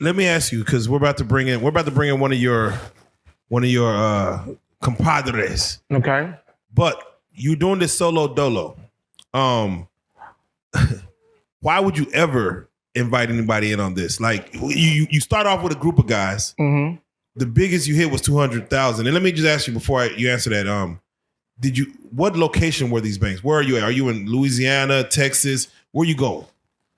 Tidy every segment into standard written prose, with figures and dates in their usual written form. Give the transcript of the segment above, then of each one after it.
let me ask you, because we're about to bring in one of your compadres. Okay. But you doing this solo dolo. Why would you ever invite anybody in on this? Like you start off with a group of guys. Mm-hmm. The biggest you hit was 200,000. And let me just ask you before you answer that. What location were these banks? Where are you at? Are you in Louisiana, Texas? Where you going?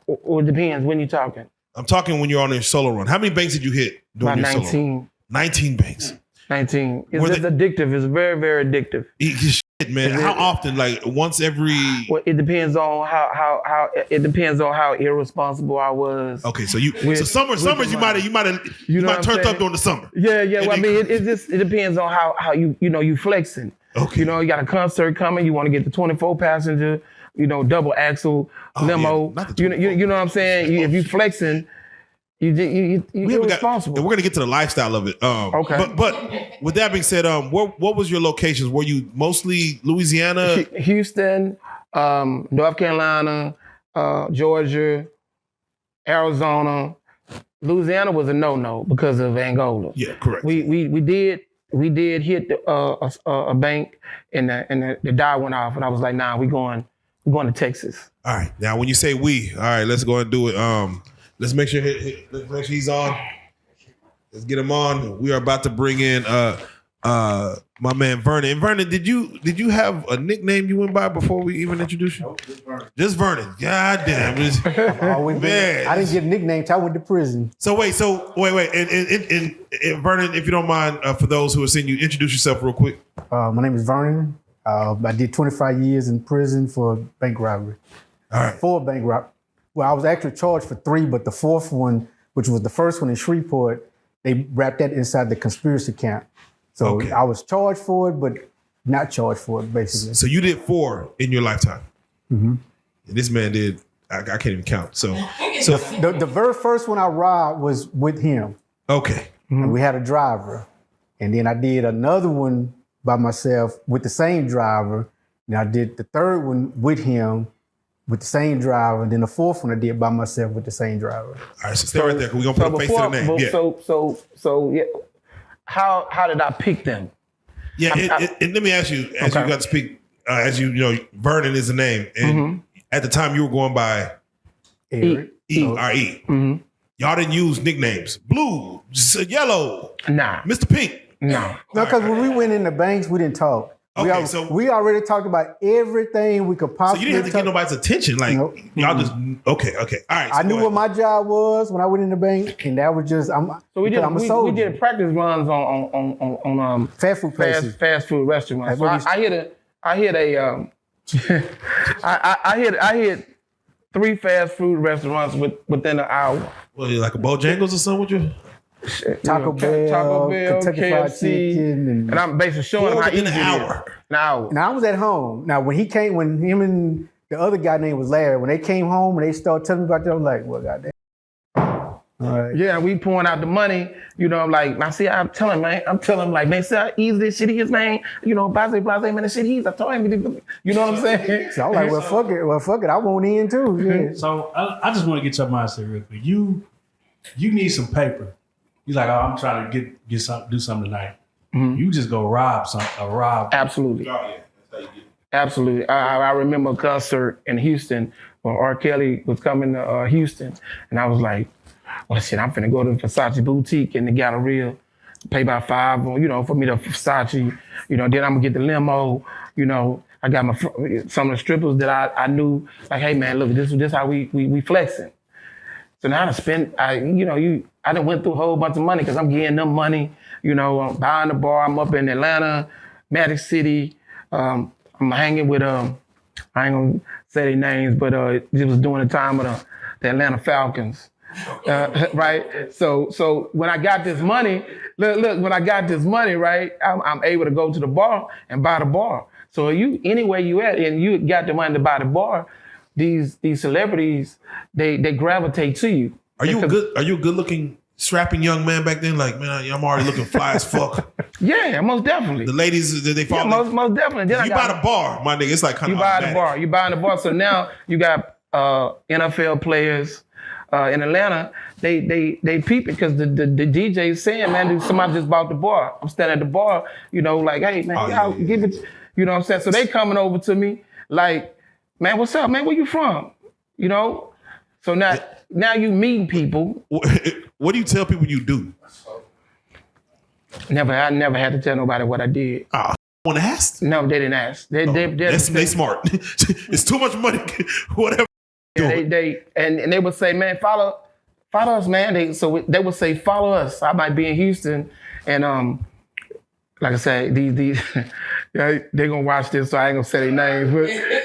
Well, it depends. When you talking? I'm talking when you're on your solo run. How many banks did you hit during About your 19. solo run? 19 banks. 19. It's just addictive. It's very, very addictive. Shit, man. How often? Like once every... Well, it depends on how it depends on how irresponsible I was. Okay, so summers you might have turned up during the summer. Yeah. Well, I mean, it depends on how you flexing. Okay. You got a concert coming. You want to get the 24 passenger, double axle limo. Yeah, you know what I'm saying? If you flexing, you're irresponsible. We're gonna get to the lifestyle of it. Okay. But with that being said, what was your locations? Were you mostly Louisiana, Houston, North Carolina, Georgia, Arizona? Louisiana was a no because of Angola. Yeah, correct. We did hit a bank and the die went off and I was like, nah, we're going to Texas. All right. Now when you say we, all right, let's go and do it. Let's make sure he's on. Let's get him on. We are about to bring in my man Vernon. And Vernon, did you have a nickname you went by before we even introduced you? Nope, just Vernon. God damn. Man. I didn't get a nickname till I went to prison. So wait. And Vernon, if you don't mind, for those who are seeing you, introduce yourself real quick. My name is Vernon. I did 25 years in prison for bank robbery. All right. 4 bank robbery. Well, I was actually charged for 3, but the 4th one, which was the first one in Shreveport, they wrapped that inside the conspiracy count. So okay. I was charged for it, but not charged for it, basically. So you did 4 in your lifetime. Mm-hmm. And this man did, I can't even count. So the very first one I robbed was with him. Okay. And we had a driver. And then I did another one by myself with the same driver. And I did the 3rd one with him with the same driver. And then the 4th one I did by myself with the same driver. All right, so stay right there. We're going to put a face to the name. Yeah. So yeah. How did I pick them? Yeah, and let me ask you, as you got to speak, Vernon is the name. And at the time you were going by Eric. E-R-E. Mm-hmm. Y'all didn't use nicknames. Blue, Yellow. Nah. Mr. Pink. No. No, because when we went in the banks, we didn't talk. Okay, we already talked about everything we could possibly. So you didn't have to get nobody's attention. Like, y'all just, okay. All right. So I knew what my job was when I went in the bank, and that was just, So we did practice runs on fast food places. Fast food restaurants. So I hit 3 fast food restaurants within an hour. Well, like a Bojangles or something with you? Taco Bell, Kentucky Fried Chicken, and I'm basically showing how easy it is. An hour. Now I was at home. Now when him and the other guy named was Larry, when they came home and they started telling me about that, I'm like, well, goddamn. All right. Yeah, we pouring out the money. I'm like, I'm telling him, like, man, see how easy this shit is, man. Blase, man, this shit is. I told him, you know what I'm saying? So I'm like, well, fuck it. I want in too. Yeah. So I just want to get your mindset real quick. You need some paper. He's like, oh, I'm trying to do something tonight. Mm-hmm. You just go rob. Absolutely. Oh, yeah. That's how you get it. Absolutely. I remember a concert in Houston where R. Kelly was coming to Houston. And I was like, well, shit, I'm finna go to the Versace boutique in the Galleria, pay about $5, for me to Versace. Then I'm gonna get the limo. I got some of the strippers that I knew, like, hey man, look, this how we flexing. So now I done went through a whole bunch of money because I'm getting them money, I'm buying the bar. I'm up in Atlanta, Magic City. I'm hanging with, I ain't gonna say their names, but it was during the time of the Atlanta Falcons, right? So when I got this money, when I got this money, right, I'm able to go to the bar and buy the bar. So anywhere you at and you got the money to buy the bar, these celebrities, they gravitate to you. Are you a good looking, strapping young man back then? Like, man, I'm already looking fly as fuck. Yeah, most definitely. The ladies, they follow. Yeah, most definitely. Then you buy the bar, my nigga. It's like kind of you buy the bar. You buying the bar. So now you got NFL players, in Atlanta, they peep it because the DJ is saying, man, dude, somebody just bought the bar. I'm standing at the bar, you know, like, hey, man, give it, you know what I'm saying? So they coming over to me like, man, what's up, man? Where you from? You know? So now you meeting people. What do you tell people you do? I never had to tell nobody what I did. Want to ask? No, they didn't ask. They smart. It's too much money. Whatever. Yeah, they would say, man, follow us, man. They would say, follow us. I might be in Houston, and like I said, these they gonna watch this, so I ain't gonna say their names,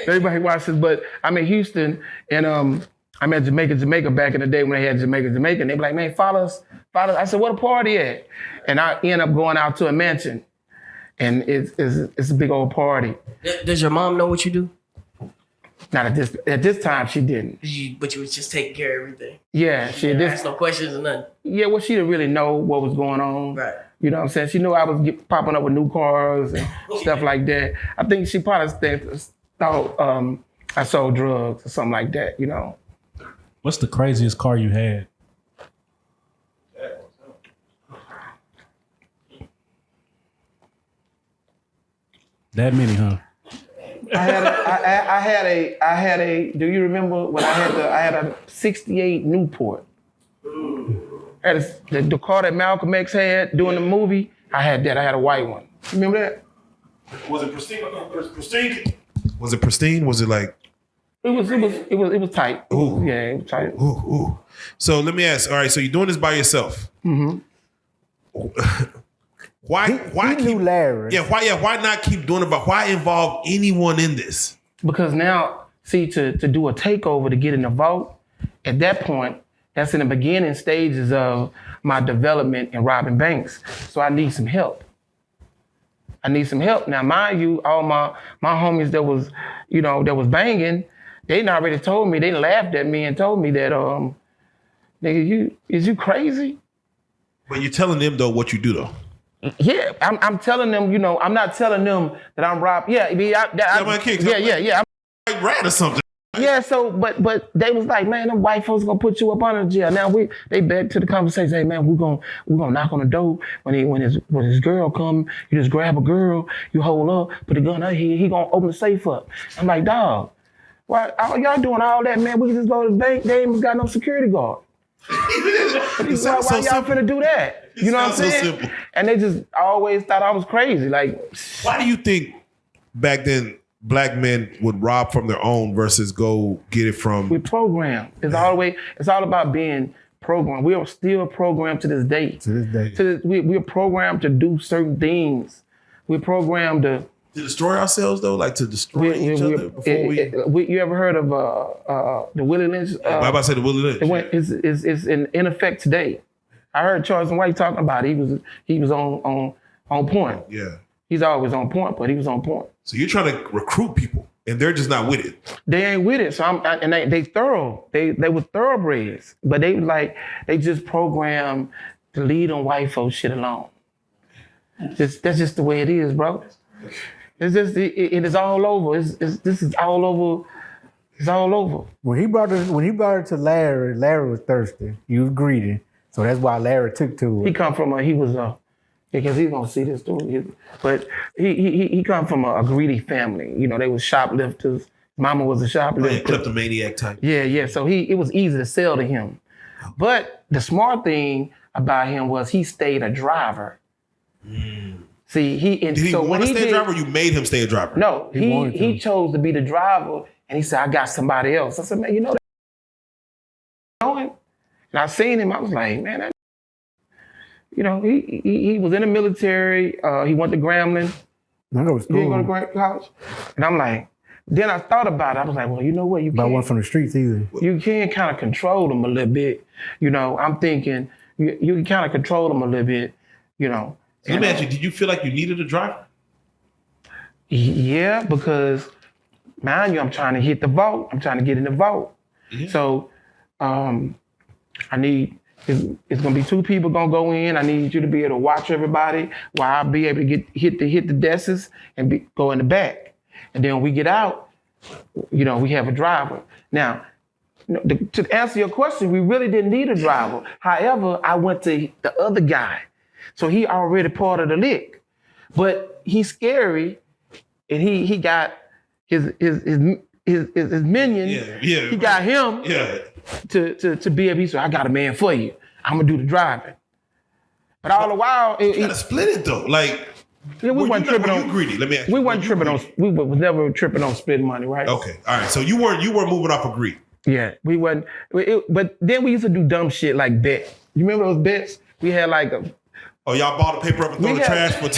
but they might watch this. But I'm in Houston, and I'm at Jamaica back in the day when they had Jamaica, and they be like, man, follow us. I said, what a party at? And I end up going out to a mansion. And it's a big old party. Does your mom know what you do? Not at this time, she didn't. But you was just taking care of everything. Yeah, she didn't ask no questions or nothing. Yeah, well, she didn't really know what was going on. Right. You know what I'm saying? She knew I was popping up with new cars and stuff like that. I think she probably thought I sold drugs or something like that. You know. What's the craziest car you had? That many, huh? I had a. Do you remember when I had a '68 Newport? Had the car that Malcolm X had doing the movie. I had that. I had a white one. You remember that? Was it pristine? Was it pristine? Was it like? It was tight. Ooh. Yeah, it was tight. Ooh. So let me ask. All right, so you're doing this by yourself. Mm-hmm. Why he knew Larry? Yeah, why not keep doing it? But why involve anyone in this? Because now, see, to do a takeover to get in the vote, at that point, that's in the beginning stages of my development in robbing banks. So I need some help. Now, mind you, all my homies that was banging, they already told me, they laughed at me and told me that, nigga, is you crazy? But you're telling them though what you do though. Yeah, I'm telling them, you know, I'm not telling them that I'm robbed. Yeah, I'm like rat or something. Yeah, so but they was like, man, them white folks gonna put you up under jail. Now they back to the conversation. Hey man, we're gonna knock on the door when his girl come. You just grab a girl, you hold up, put the gun out here. He gonna open the safe up. I'm like, dog, why y'all doing all that, man? We can just go to the bank. They ain't got no security guard. Why y'all finna do that? You know what I'm saying? So simple. And they just always thought I was crazy. Like, why do you think back then black men would rob from their own versus go get it from? We're programmed. It's all about being programmed. We are still programmed to this day. We're programmed to do certain things. We're programmed to destroy ourselves though, like to destroy each other before you ever heard of the Willie Lynch? I'm about to say the Willie Lynch. It's in effect today. I heard Charles and White talking about it. He was on point. Yeah. He's always on point, but he was on point. So you're trying to recruit people, and they're just not with it. They ain't with it. So they thorough. They were thoroughbreds, but they just programmed to lead on white folks shit alone. That's just the way it is, bro. It's just it is all over. This is all over. It's all over. When he brought it to Larry, Larry was thirsty. He was greedy. So that's why Larry took to it. He come from because he's gonna see this story. But he come from a greedy family. You know, they was shoplifters. Mama was a shoplifter. Kleptomaniac type. Yeah. So it was easy to sell to him. But the smart thing about him was he stayed a driver. See, did he want to stay a driver or you made him stay a driver? No, he chose to be the driver and he said, I got somebody else. I said, man, you know that going? And I seen him, I was like, man, you know, he was in the military, he went to Grambling. I go to school. He didn't go to college. And I'm like, then I thought about it. I was like, well, you know what? But I wasn't from the streets either. You can kind of control them a little bit. You know, I'm thinking you can kind of control them a little bit, you know. So let me ask you, did you feel like you needed a driver? Yeah, because mind you, I'm trying to hit the vote. I'm trying to get in the vote. Yeah. So I need, it's gonna be 2 people gonna go in. I need you to be able to watch everybody while I'll be able to hit the desks and go in the back. And then when we get out, you know, we have a driver. Now to answer your question, we really didn't need a driver. However, I went to the other guy. So he already part of the lick. But he's scary, and he got his minion. Yeah. He got him to be able to say, I got a man for you. I'm gonna do the driving. But all the while, you gotta split it though. Like, we weren't tripping on. Greedy? Let me ask you. We weren't tripping on. We was never tripping on splitting money, right? Okay, all right. So you weren't moving off of greed. Yeah, we wasn't. But then we used to do dumb shit like bet. You remember those bets? We had like a. Oh, y'all bought the paper up and throw the trash for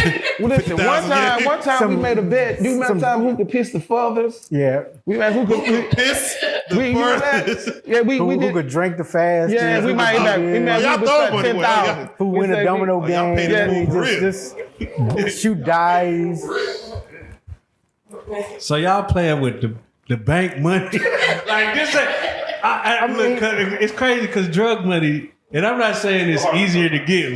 Listen, one time we made a bet. Do you remember time who could piss the furthest? Yeah. We made who could piss the furthest. Yeah, we Who did. could drink the fastest? Yeah, we might like y'all throw money. 10,000. Who win a domino y'all paid game? the full Just shoot dice. So y'all playing with the bank money? Like this, I mean, it's crazy because drug money, and I'm not saying it's easier to get,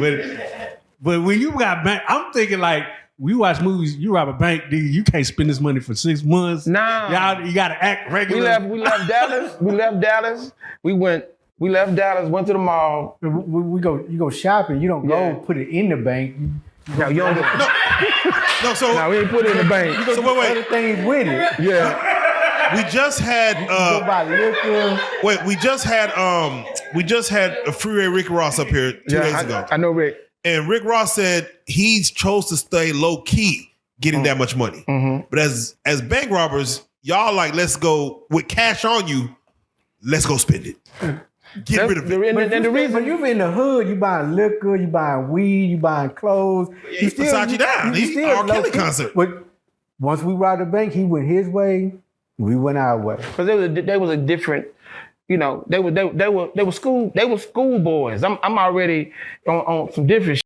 but when you got bank, I'm thinking like we watch movies. You rob a bank, dude. You can't spend this money for 6 months. Nah, y'all, you got to act regular. We left Dallas. We left Dallas. We left Dallas. Went to the mall. You go shopping. You don't go put it in the bank. No, you don't. So we ain't put it in the bank. So wait. Other things with it. Yeah. We just had go buy liquor. wait. We just had a Freeway Rick Ross up here 2 days ago. I know Rick. And Rick Ross said he chose to stay low key, getting that much money. Mm-hmm. But as bank robbers, y'all like, let's go with cash on you. Let's go spend it. Get rid of it. And the reason you in the hood, you buying liquor, you buying weed, you buying clothes. Yeah, he Versace down. He's R. Kelly concert. But once we robbed the bank, he went his way, we went our way. Because they was a different. You know, they were school boys. I'm already on some different shit.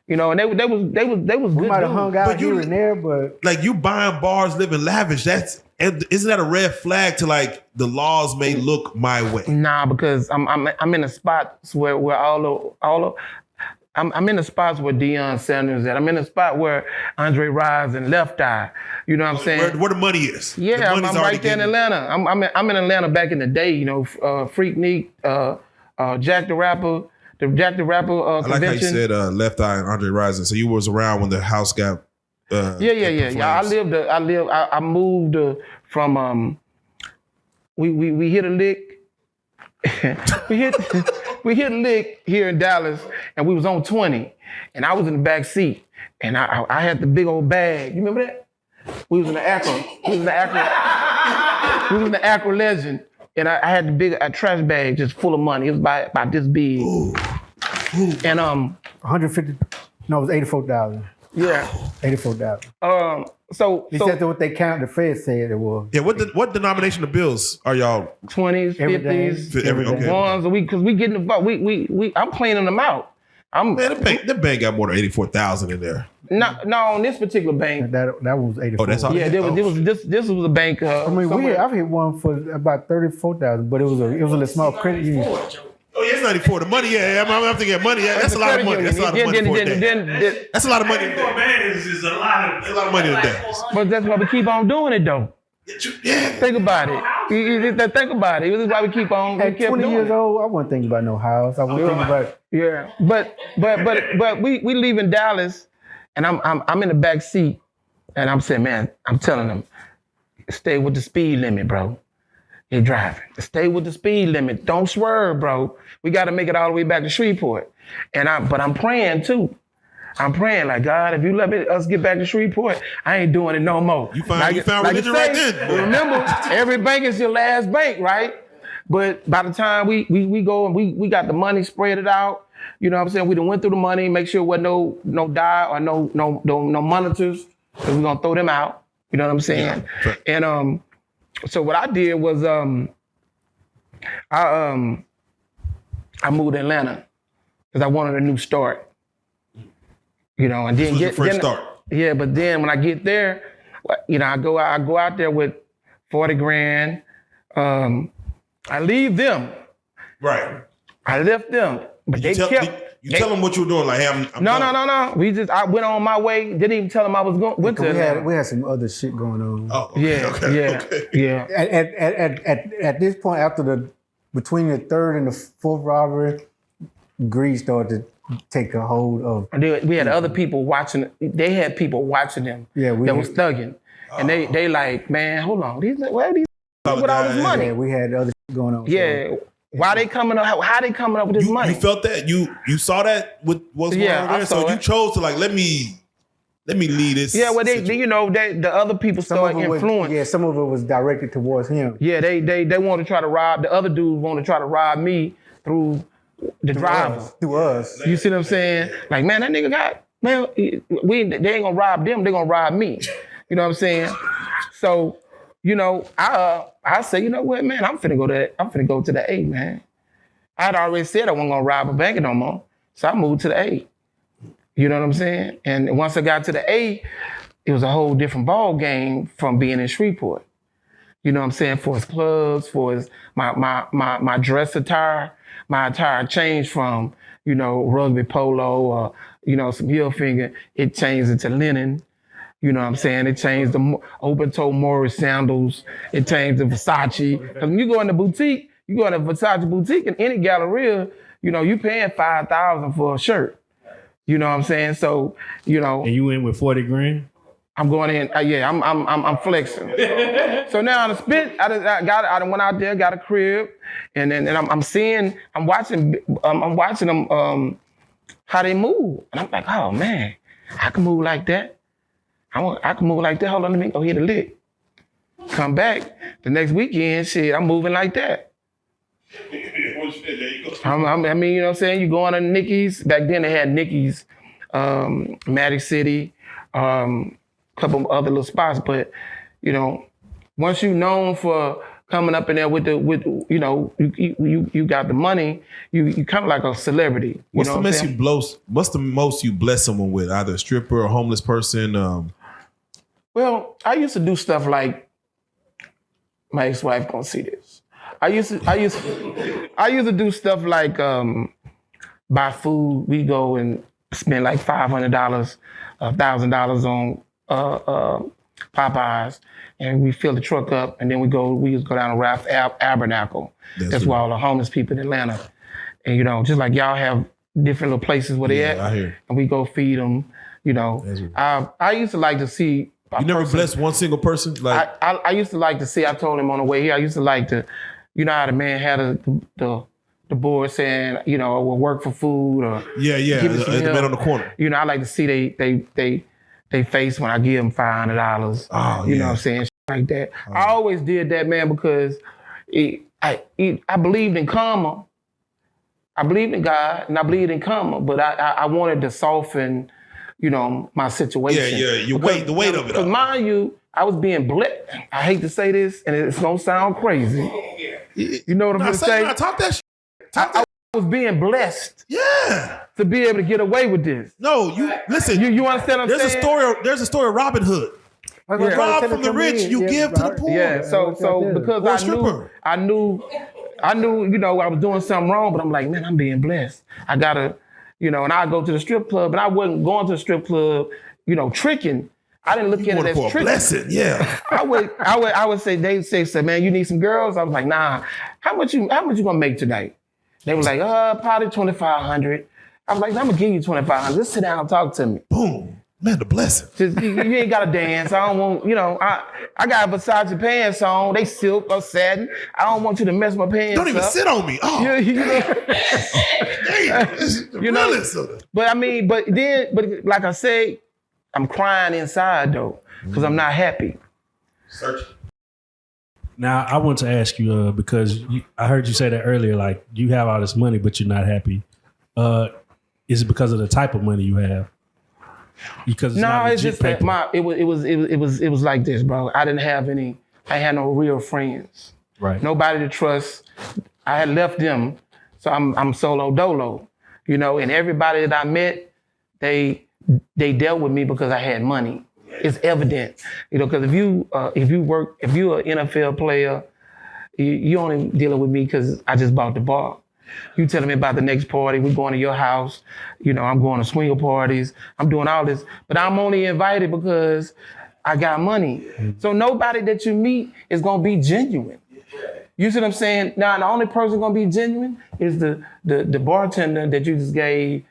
You know, and they was good. We might have hung out here and there, but like you buying bars, living lavish. Isn't that a red flag to like the laws may look my way? Nah, because I'm in a spot where I'm in the spots where Deion Sanders at. I'm in a spot where Andre Rise and Left Eye. You know what I'm saying? Where the money is. Yeah, I'm right there in Atlanta. I'm in Atlanta back in the day. You know, Freaknik, Jack the Rapper, convention. I like how you said Left Eye and Andre Rise. So you was around when the house got. Yeah. I moved from. We hit a lick. we hit a lick here in Dallas, and we was on 20, and I was in the back seat, and I had the big old bag. You remember that? We was in the Acro. We was in the Acro Legend, and I had the big trash bag just full of money. It was about this big. Ooh. And 150. No, it was 84,000. Yeah. 84,000. So that's what they count. The Fed said it was. Yeah. What denomination of bills are y'all? 20s, 50s, Okay. ones. Because we getting the vote. I'm cleaning them out. The bank got more than 84,000 in there. No, on this particular bank. That was 84. Oh, that's all. Yeah, this was a bank. I've hit one for about 34,000, but it was a small credit union. Oh, yeah, it's 94. The money, I'm thinking money. Yeah, that's a lot of money. That's a lot of money for a day. That's a lot of money. It's a lot of money a day. But that's why we keep on doing it, though. Yeah. Think about it. Think about it. This is why we keep on. At 20 years old, I wasn't thinking about no house. I wasn't thinking about. Yeah, but we leaving Dallas, and I'm in the back seat, and I'm saying, man, I'm telling them, stay with the speed limit, bro. You're driving. Stay with the speed limit. Don't swerve, bro. We got to make it all the way back to Shreveport. But I'm praying too. I'm praying like, God, if you let us get back to Shreveport, I ain't doing it no more. You found religion right then. Remember, every bank is your last bank, right? But by the time we go and we got the money, spread it out. You know what I'm saying? We done went through the money, make sure there wasn't no die or no monitors, because we're gonna throw them out. You know what I'm saying? Yeah. And so what I did was I moved to Atlanta because I wanted a new start. You know, and then get fresh start. Yeah, but then when I get there, you know, I go out there with 40 grand. I leave them. Right. I left them, but they kept. You tell them what you were doing, like, hey, I'm No. I went on my way. Didn't even tell them I was going. We had some other shit going on. Oh, okay, yeah. At this point, after between the third and the fourth robbery, greed started to take a hold of. We had other people watching. They had people watching them. Yeah, that was thugging, and they like, man, hold on, where are these with all this money? Yeah, we had other shit going on. Yeah. So. Why they coming up? How they coming up with this money? You felt that? You saw that with what's going on there? So you chose to like let me lead this. Yeah, well, the other people started influencing. Yeah, some of it was directed towards him. Yeah, they want to try to rob. The other dudes want to try to rob me through the driver. Through us. You see what I'm saying? Like, man, that nigga they ain't gonna rob them. They gonna rob me. You know what I'm saying? So, I say, you know what, man, I'm finna go to the A, man. I'd already said I wasn't gonna rob a bank no more. So I moved to the A. You know what I'm saying? And once I got to the A, it was a whole different ball game from being in Shreveport. You know what I'm saying? For his clubs, for his my dress attire, my attire changed from, rugby polo or, some heel finger. It changed into linen. You know what I'm saying? It changed the open-toe Morris sandals. It changed the Versace. Because when you go in the boutique, you go in a Versace boutique in any galleria, you paying $5,000 for a shirt. You know what I'm saying? So, And you in with 40 grand? I'm going in. I'm flexing. So now I spent. I went out there, got a crib, and then I'm watching them how they move, and I'm like, oh man, I can move like that. I can move like that. Hold on, let me go hit a lick. Come back the next weekend. Shit, I'm moving like that. I mean, you know what I'm saying? You go on to Nicky's. Back then they had Nicky's, Magic City, couple other little spots. But, once you known for coming up in there you got the money, you kind of like a celebrity. What's the most you bless someone with? Either a stripper or a homeless person? Well, I used to do stuff like, my ex-wife gonna see this. I used to do stuff like buy food. We go and spend like $500, $1,000 on Popeyes, and we fill the truck up, and then we just go down to Ralph Abernacle. That's where all the homeless people in Atlanta, and just like y'all have different little places where they at, and we go feed them. I used to like to see. You never blessed one single person? Like I used to like to see. I told him on the way here. I used to like to. You know how the man had the board saying, we'll work for food or the man on the corner. I like to see they face when I give them $500. Oh, you know what I'm saying? Like that. Oh. I always did that, man, because I believed in karma. I believed in God and I believed in karma, but I wanted to soften, my situation. Yeah, the weight of it. Because mind you, I was being blessed. I hate to say this, and it's gonna sound crazy. You know what I'm gonna say? Talk that shit. I was being blessed. Yeah. To be able to get away with this. No, you listen. You understand what I'm saying? There's a story of Robin Hood. You rob from the rich, you give to the poor. Yeah. So because I knew, I was doing something wrong, but I'm like, man, I'm being blessed. I gotta, and I go to the strip club, but I wasn't going to the strip club, tricking. I didn't look at it as for a tricking. Blessing, yeah. I would say, they say, man, you need some girls? I was like, nah. How much you gonna make tonight? They were like, probably $2,500. I was like, I'm gonna give you $2,500. Just sit down and talk to me. Boom. Man, the blessing. Just, you ain't gotta dance. I don't want, I got Versace pants on. They silk or satin. I don't want you to mess my pants Don't even up. sit on me. Oh. Damn. But like I say, I'm crying inside though, because I'm not happy. Search. Now, I want to ask you, because I heard you say that earlier, like you have all this money, but you're not happy. Is it because of the type of money you have? Because it's just that it was like this, bro. I had no real friends. Right. Nobody to trust. I had left them, so I'm solo dolo, and everybody that I met, they dealt with me because I had money. It's evident, because if you're an NFL player, you only dealing with me because I just bought the bar. You telling me about the next party, we're going to your house, I'm going to swinger parties, I'm doing all this, but I'm only invited because I got money. So nobody that you meet is gonna be genuine. You see what I'm saying? Now the only person gonna be genuine is the bartender that you just gave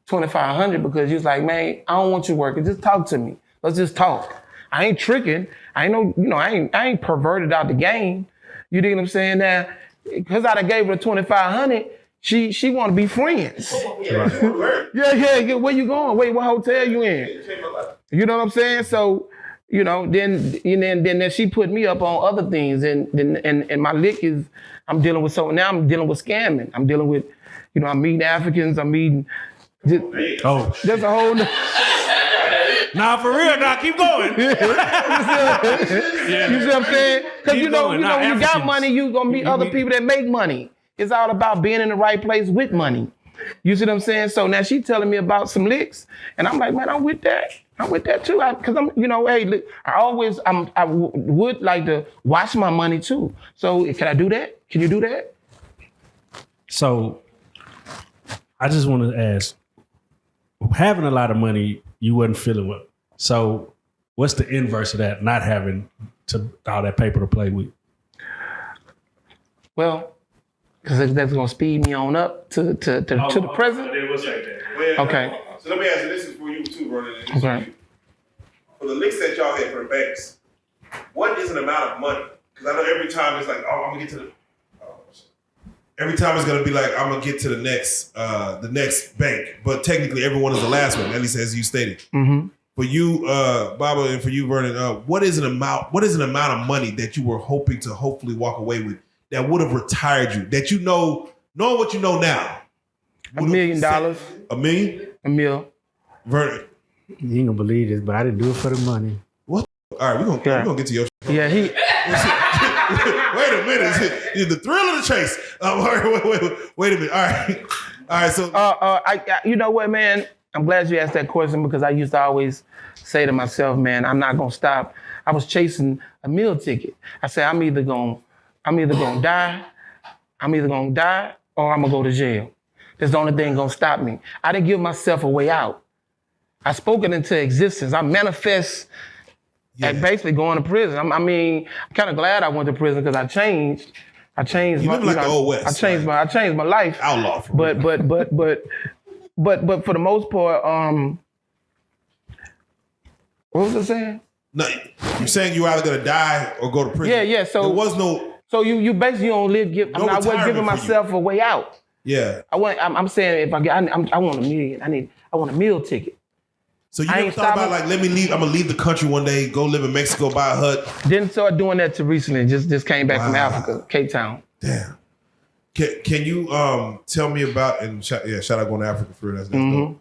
$2,500 because you was like, man, I don't want you working. Just talk to me. Let's just talk. I ain't tricking. I ain't no, you know, I ain't perverted out the game. You dig what I'm saying? Now, because I done gave her $2,500, she want to be friends. Yeah. Where you going? Wait, what hotel you in? You know what I'm saying? So, you know, then she put me up on other things, and my lick is I'm dealing with now I'm dealing with scamming. I'm dealing with, you know, I'm meeting Africans. I'm meeting. There's a whole. Nah, for real, nah, keep going. You see what I'm saying? Because you know, when you got money, you gonna meet other people that make money. It's all about being in the right place with money. You see what I'm saying? So now she telling me about some licks, and I'm like, man, I'm with that. I'm with that too. Because I'm, you know, hey, look, I would like to watch my money too. So can I do that? Can you do that? So I just want to ask, having a lot of money, you wasn't feeling well. So what's the inverse of that, not having all that paper to play with? Well, because that's going to speed me on up to the present. Okay. So let me ask you, this is for you too, brother. Okay. For the licks that y'all had for the banks, what is an amount of money? Because I know every time it's like, oh, I'm going to get to the... Every time it's gonna be like, I'm gonna get to the next bank, but technically everyone is the last one, at least as you stated. Mm-hmm. For you, Baba, and for you, Vernon, what is an amount of money that you were hoping to hopefully walk away with that would have retired you? That you know, knowing what you know now, $1 million. $1 million? $1 million. Vernon, You ain't gonna believe this, but I didn't do it for the money. what? All right, we're gonna get to your. Yeah, he. Wait a minute. The thrill of the chase. Wait a minute. All right. So, you know what, man? I'm glad you asked that question because I used to always say to myself, man, I'm not gonna stop. I was chasing a meal ticket. I said, I'm either gonna die, or I'm gonna go to jail. That's the only thing gonna stop me. I didn't give myself a way out. I spoke it into existence. I manifest. yeah. Like basically going to prison. I'm kind of glad I went to prison because I changed. You live like the old West. I changed my life. Outlaw. But for the most part, what was I saying? No, you're saying you're either gonna die or go to prison. Yeah. So there was no. So you basically don't live. I wasn't giving myself a way out. Yeah. I'm saying if I want $1 million. I want a meal ticket. So you never thought about like, let me leave. I'm gonna leave the country one day, go live in Mexico, buy a hut. Didn't start doing that till recently. Just came back from Africa, Cape Town. Damn. Can you tell me about shout out going to Africa for that's dope.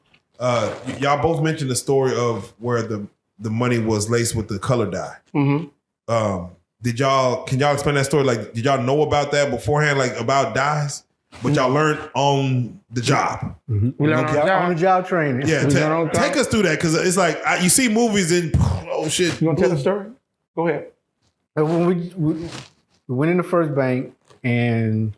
Y'all both mentioned the story of where the money was laced with the color dye. Mm-hmm. Can y'all explain that story? Like, did y'all know about that beforehand, like about dyes? But y'all learned on the job. Mm-hmm. We learned on the job training. Yeah, take us through that because it's like you see movies and oh shit. You want to tell the story? Go ahead. When we went in the first bank and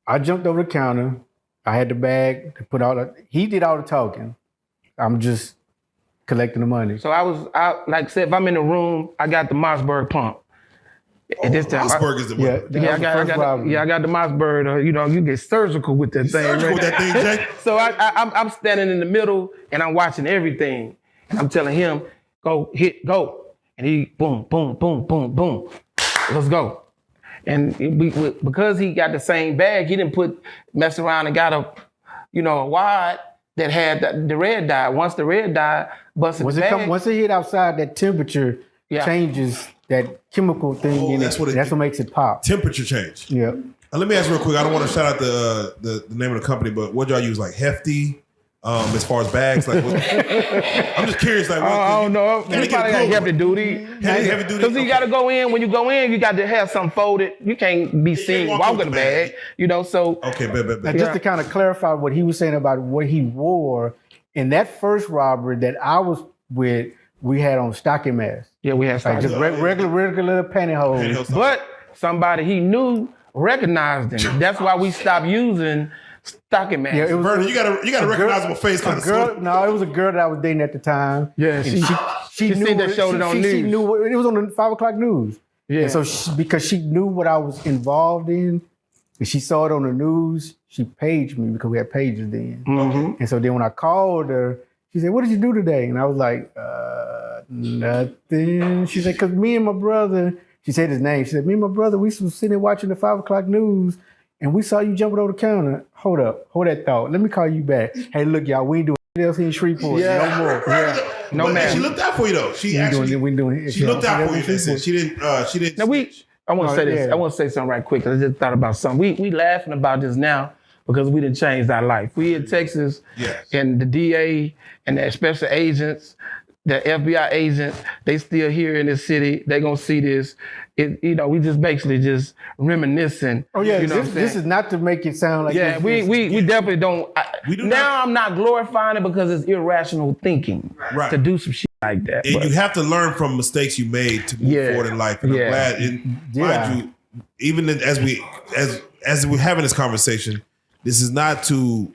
I jumped over the counter. I had the bag to put he did all the talking. I'm just collecting the money. So like I said, if I'm in the room, I got the Mossberg pump. At this time, Mossberg is the one. I got the Mossberg. You get surgical with that thing. Surgical with that thing, Jay. So I'm standing in the middle and I'm watching everything. And I'm telling him, go, and he boom, boom, boom, boom, boom. Let's go. And because he got the same bag, he didn't mess around and got a wad that had the red dye. Once the red dye busted the bag. Once it hit outside, that temperature changes that chemical thing in it. That's what makes it pop. Temperature change. Yeah. Let me ask you real quick. I don't want to shout out the name of the company, but what y'all use, like Hefty, as far as bags? Like, I'm just curious. Like, I don't know. You probably got heavy duty. Heavy duty. Because you got to go in. When you go in, you got to have something folded. You can't be seen walking the bag. So. Okay, bet. Now, just to kind of clarify what he was saying about what he wore, in that first robbery that I was with, we had on stocking masks. Yeah, we had stocking masks. Just regular pantyhose. But somebody he knew recognized him. That's why we stopped using stocking masks. Yeah, Vernon, you got a recognizable face kind of girl. No, it was a girl that I was dating at the time. Yeah, she knew that showed it on news. She knew it was on the 5 o'clock news. Yeah. And so because she knew what I was involved in, and she saw it on the news, she paged me because we had pages then. Mm-hmm. And so then when I called her, she said, "What did you do today?" And I was like, nothing. She said, "Because me and my brother," she said his name. She said, "Me and my brother, we was sitting there watching the 5 o'clock news, and we saw you jumping over the counter." Hold up. Hold that thought. Let me call you back. Hey, look, y'all, we ain't doing anything else in Shreveport. No more. Yeah. No, But man. she looked out for you though. She actually we doing she looked out for you. That's it. She didn't. Now I want to say this. yeah. I want to say something right quick. 'Cause I just thought about something. We laughing about this now because we didn't change our life. We in Texas, Yes. and the DA and the special agents, the FBI agents, they still here in this city. They gonna see this. We just basically just reminiscing. Oh yeah, you know this is not to make it sound like yeah, we definitely don't. We do now I'm not glorifying it because it's irrational thinking Right. to do some shit like that. And but- you have to learn from mistakes you made to move Yeah. forward in life. And I'm Yeah. glad. And Yeah. mind you, even as we're having this conversation, this is not to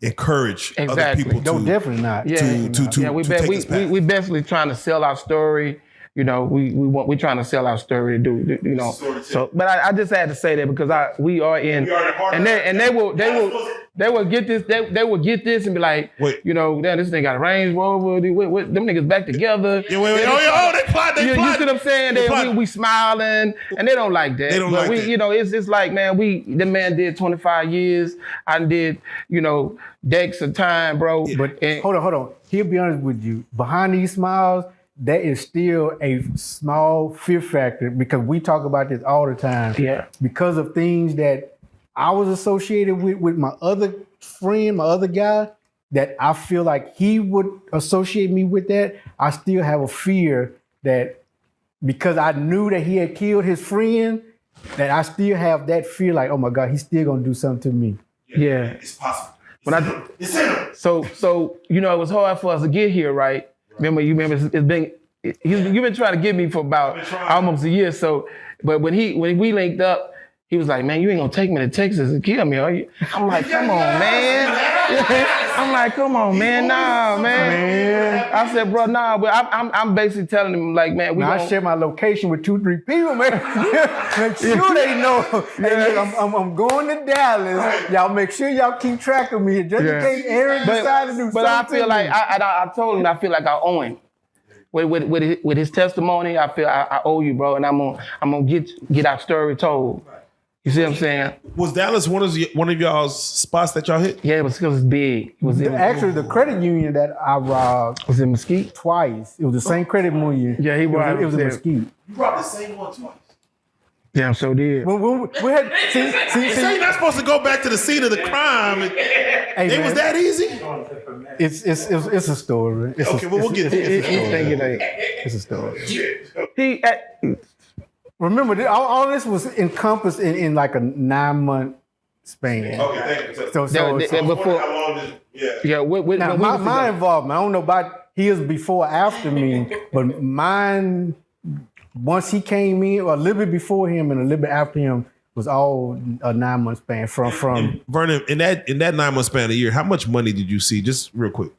encourage other Exactly. people No, to definitely not. Yeah, we take this path. we basically trying to sell our story. We trying to sell our story to do, So, but I just had to say that because we are in, and they will get this, they will get this and be like, Wait. damn, this thing got a Range Rover, them niggas back together. Yeah, wait. They plot. You see what I'm saying? We smiling, and they don't like that. They don't but like that. It's like, man, the man did 25 years. I did, decks of time, bro. But And- hold on. He'll be honest with you. Behind these smiles, that is still a small fear factor because we talk about this all the time. Yeah. Because of things that I was associated with my other friend, my other guy, that I feel like he would associate me with that. I still have a fear that because I knew that he had killed his friend, that I still have that fear like, oh my God, he's still gonna do something to me. Yeah. It's possible. It's in him. So it was hard for us to get here, right? Remember it's been you've been trying to get me for about almost a year. So, but when we linked up, he was like, "Man, you ain't gonna take me to Texas and kill me, are you?" I'm like, "Come on, man." I'm like, "Come on, man, nah, man." I said, "Bro, nah," but I'm basically telling him like, "Man, Now, I share my location with 2-3 people, man. Make sure they know. Hey, look, I'm going to Dallas. Y'all make sure y'all keep track of me just in case Aaron decides to do something. But I feel like I told him I feel like I owe him. With his testimony, I feel I owe you, bro, and I'm gonna get our story told. You see what I'm saying? Was Dallas one of y'all's spots that y'all hit? Yeah, it was because it's big. It was Actually, the credit union that I robbed was in Mesquite. twice. It was the same credit union. Yeah, he robbed It was in there. Mesquite. You robbed the same one twice. Damn, so did. We had, see, So you're not supposed to go back to the scene of the crime. hey, It was man, that easy? It's a story. Okay, well, we'll get to it. He's thinking like It's a story. he. Remember, all this was encompassed in like a 9-month span. Okay, thank you. So before. How long did Yeah, now my involvement, I don't know about his before or after me, but mine, once he came in, or a little bit before him and a little bit after him, was all a 9-month span from Vernon, in that 9-month span of a year, how much money did you see? Just real quick.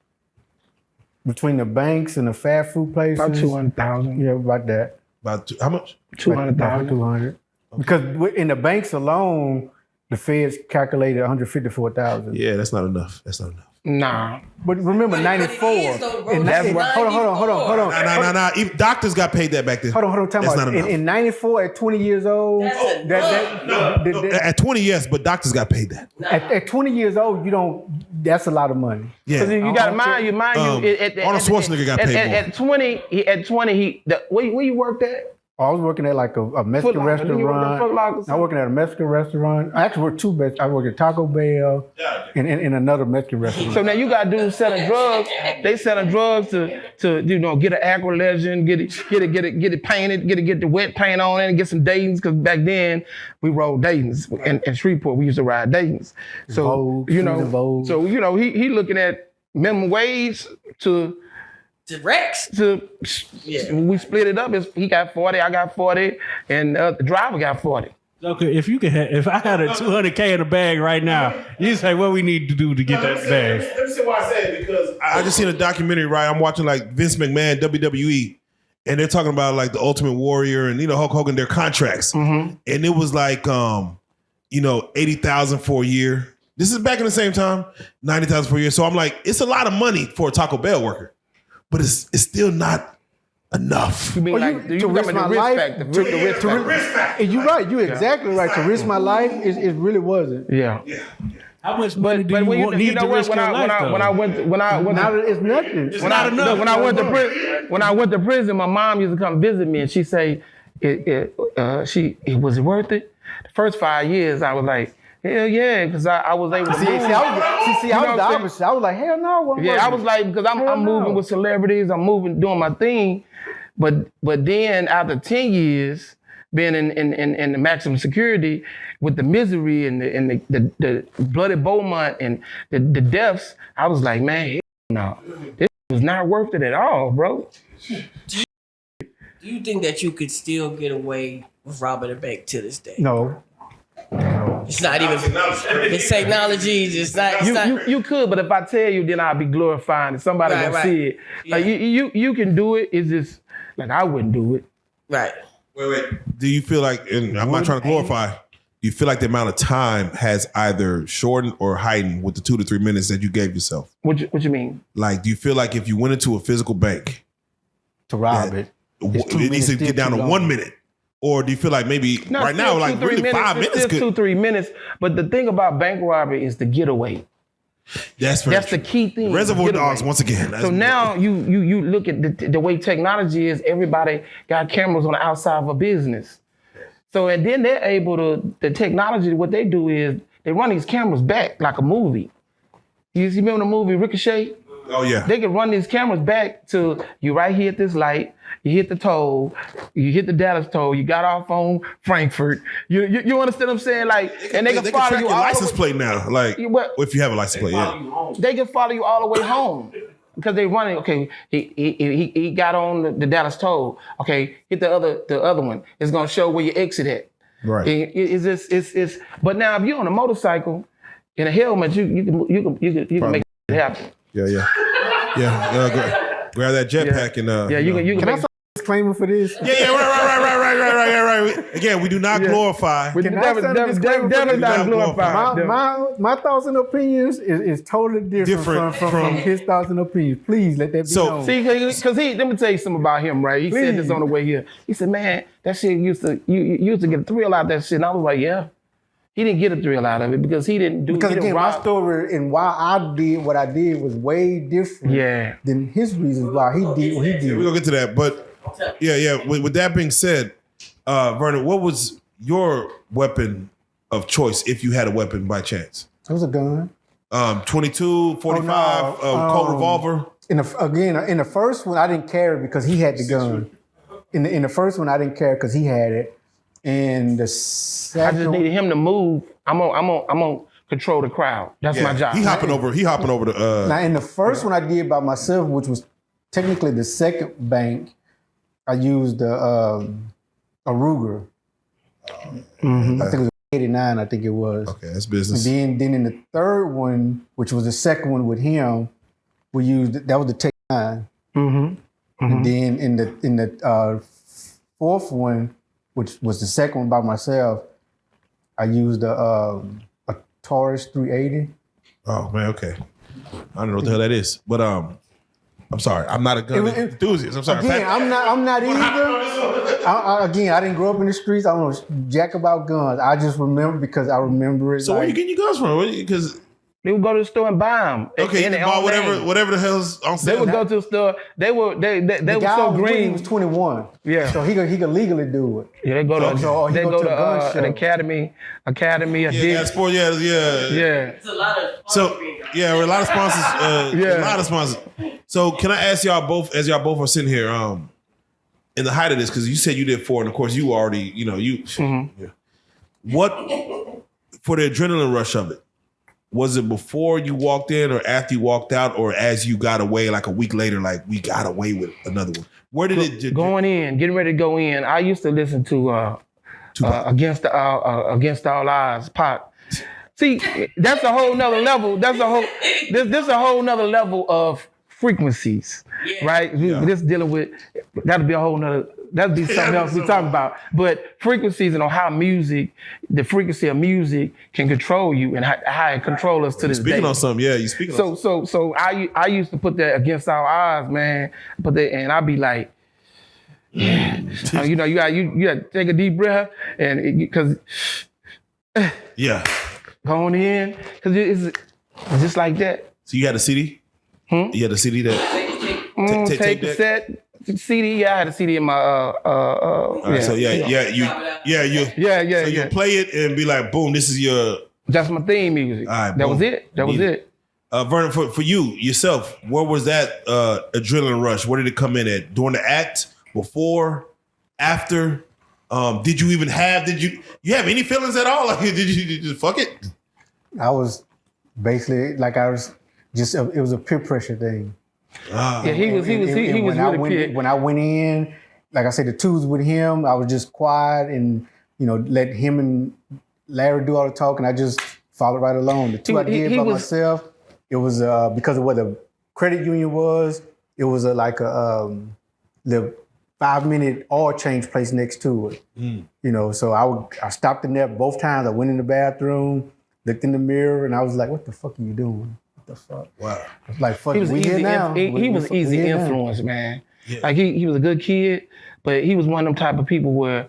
between the banks and the fast food places. about 200,000. Yeah, about that. How much? 200,000. 200. Because in the banks alone, the feds calculated 154,000. Yeah, that's not enough. Nah. But remember, 94. And hold on. Nah. Even doctors got paid that back then. Hold on. That's not enough. In 94, at 20 years old, At 20, yes, but doctors got paid that. at 20 years old, that's a lot of money. Yeah. You got to mind you. Arnold Schwarzenegger got paid more. At 20, where you worked at? I was working at like a Mexican Foot Locker. Didn't you work at Foot Locker? restaurant. I working at a Mexican restaurant. I actually worked two Mexican. I worked at Taco Bell and in another Mexican restaurant. So now you got dudes selling drugs. They selling drugs to get an aqua legend, get it painted, get the wet paint on it, and get some Dayton's. Because back then we rode Dayton's in Shreveport. We used to ride Dayton's. So Vogue, Vogue. so he looking at minimum wage to Rex. we split it up. He got 40, I got 40, and the driver got 40. Okay, if I had a $200K in the bag right now, you say what we need to do to get that bag. Let me say why I say it, because I just seen a documentary, right? I'm watching like Vince McMahon, WWE, and they're talking about like the Ultimate Warrior and Hulk Hogan, their contracts, and it was like 80,000 for a year. This is back in the same time, 90,000 per year. So I'm like, it's a lot of money for a Taco Bell worker, but it's still not enough. You mean to risk my life? You're right. You're exactly right. To risk my life, it really wasn't. Yeah. How much money do you need to risk your life? It's nothing. It's not enough. When I went to prison, my mom used to come visit me, and she say, "It was it worth it?" The first 5 years, I was like, hell yeah, because I was able to move. I was the opposite. I was like, hell no. I was like, because I'm moving with celebrities, I'm moving, doing my thing. But then after 10 years being in the maximum security with the misery and the bloody Beaumont and the deaths, I was like, man, no, this was not worth it at all, bro. Do you think that you could still get away with robbing a bank to this day? No. It's not even. It's technology. It's not. You could, but if I tell you, then I'll be glorifying it. Somebody gonna see it. Like you can do it. It's just like I wouldn't do it. Right. Wait. Do you feel like, and I'm not trying to glorify, do you feel like the amount of time has either shortened or heightened with the 2 to 3 minutes that you gave yourself? What you mean? Like, do you feel like if you went into a physical bank to rob it needs to get down to 1 minute? Or do you feel like maybe right now, like really 5 minutes? It's 2-3 minutes. But the thing about bank robbery is the getaway. That's the key thing. Reservoir Dogs, once again. So now you look at the way technology is. Everybody got cameras on the outside of a business. So and then they're able to, the technology, what they do is they run these cameras back like a movie. You remember the movie Ricochet? Oh yeah. They can run these cameras back to you right here at this light. You hit the toll, you hit the Dallas toll, you got off on Frankfurt. You understand what I'm saying? Like, and they can follow track you your all license the way. plate now. Like, if you have a license plate, yeah. They can follow you all the way home because they running. Okay, he got on the Dallas toll. Okay, hit the other one. It's gonna show where your exit at. Right. It's. But now if you're on a motorcycle in a helmet, you can make it happen. Yeah. Grab that jetpack and you can. Can I say a disclaimer for this? Yeah. Right. Again, we do not glorify. Definitely not glorify. My thoughts and opinions is totally different from his thoughts and opinions. Please let that be known. See, because let me tell you something about him, right? He said this on the way here. He said, man, that shit used to get a thrill out of that shit. And I was like, yeah. He didn't get a thrill out of it because he didn't do. Because again, my story and why I did what I did was way different than his reasons why he did what he did. We're gonna get to that, but yeah. With that being said, Vernon, what was your weapon of choice if you had a weapon by chance? It was a gun. 22, 45, Colt revolver. In the first one, I didn't carry because he had the gun. In the first one, I didn't carry because he had it. And the second, I just needed him to move. I'm on control the crowd. That's my job. He hopping over the. Now in the first one I did by myself, which was technically the second bank, I used a Ruger. I think it was 89. I think it was. Okay, that's business. And then in the third one, which was the second one with him, we used that was the Take 9. And then in the fourth one, which was the second one by myself, I used a Taurus 380. Oh man, okay. I don't know what the hell that is, but I'm sorry, I'm not a gun enthusiast. I'm sorry. Again, I'm not either. I didn't grow up in the streets. I don't know jack about guns. I just remember because I remember it. So where you getting your guns from? Because they would go to the store and buy them. Okay, you buy whatever the hell's on sale. They would go to the store. They were so green. He was 21. Yeah, so he could legally do it. Yeah, they go to an academy. Yeah, sport. Yeah. It's a lot of. A lot of sponsors. A lot of sponsors. So can I ask y'all both, as y'all both are sitting here, in the height of this, because you said you did 4, and of course you already, What for the adrenaline rush of it? Was it before you walked in or after you walked out or as you got away like a week later, like we got away with another one? Where did it... Going in, getting ready to go in. I used to listen to Against All Odds, Pac. See, that's a whole nother level. This a whole nother level of frequencies, Yeah. right? This dealing with, that'll be a whole nother, that'll be something else we talk about. But frequencies and on how the frequency of music can control you and how it controls us to this day. Speaking on something, yeah, you speaking on something. So I used to put that against our odds, man. And I'd be like, yeah, you got to take a deep breath and because Yeah. going in because it's just like that. So you had a CD? You had a CD that Take the set CD. Yeah, I had a CD in my So you play it and be like, boom, this is your. That's my theme music. All right, that boom. was it. That was it. Vernon, for you yourself, where was that adrenaline rush? Where did it come in at? During the act? Before? After? Did you have any feelings at all? Like, did you just fuck it? I was basically like it was a peer pressure thing. Yeah, he was really kid. When I went in, like I said, the twos with him, I was just quiet and let him and Larry do all the talking. I just followed right along. The two I did by myself, it was because of what the credit union was. It was the 5-minute oil change place next to it. So I stopped in there both times. I went in the bathroom, looked in the mirror, and I was like, "What the fuck are you doing? What the fuck?" Wow. I was like, "Fuck, He was we easy. here now." He was easy influence, man. Yeah. Like he was a good kid, but he was one of them type of people where,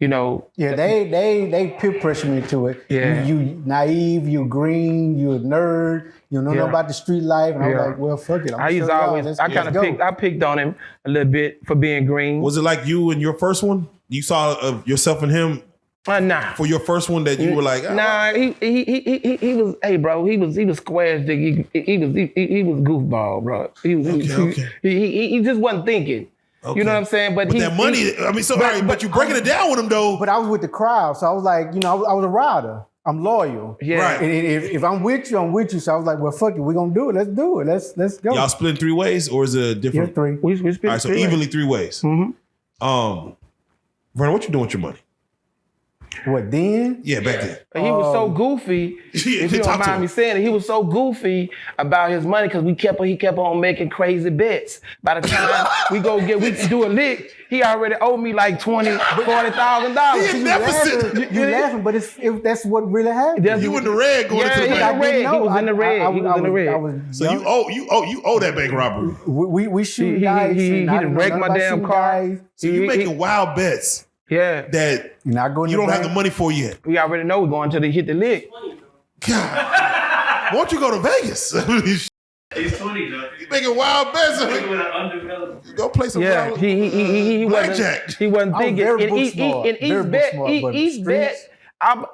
Yeah, they peer pressure me to it. Yeah. You naive, you green, you a nerd. You know about the street life, and I was like, well, fuck it. I picked on him a little bit for being green. Was it like you and your first one? You saw yourself and him? Nah. For your first one that you were like, nah, he was, hey bro, he was square stick. He was goofball, bro. He just wasn't thinking. Okay. You know what I'm saying? But that money, but you breaking it down with him though. But I was with the crowd, so I was like, I was a rider. I'm loyal. Yeah. Right. And if I'm with you, I'm with you. So I was like, well, fuck it, we're gonna do it. Let's do it. Let's go. Y'all split in 3 ways, or is it a different? Yeah, 3. We split all right, so evenly 3 ways. Mm-hmm. Vernon, what you doing with your money? What then? Yeah, back then. He was so goofy. If you don't mind me saying it, he was so goofy about his money because he kept on making crazy bets. By the time we do a lick, he already owed me like $40,000. You laughing, but that's what really happened. You in the red going to the bank. He was in the red. So you owe that bank robbery. We shoot dice. He didn't wreck my damn car. So you making wild bets. Yeah. That you don't have the money for yet. We already know we're going until they hit the lick. God. Why don't you go to Vegas? He's 20 though. He's making wild bets. Go play some he blackjack. He wasn't thinking. In each bet,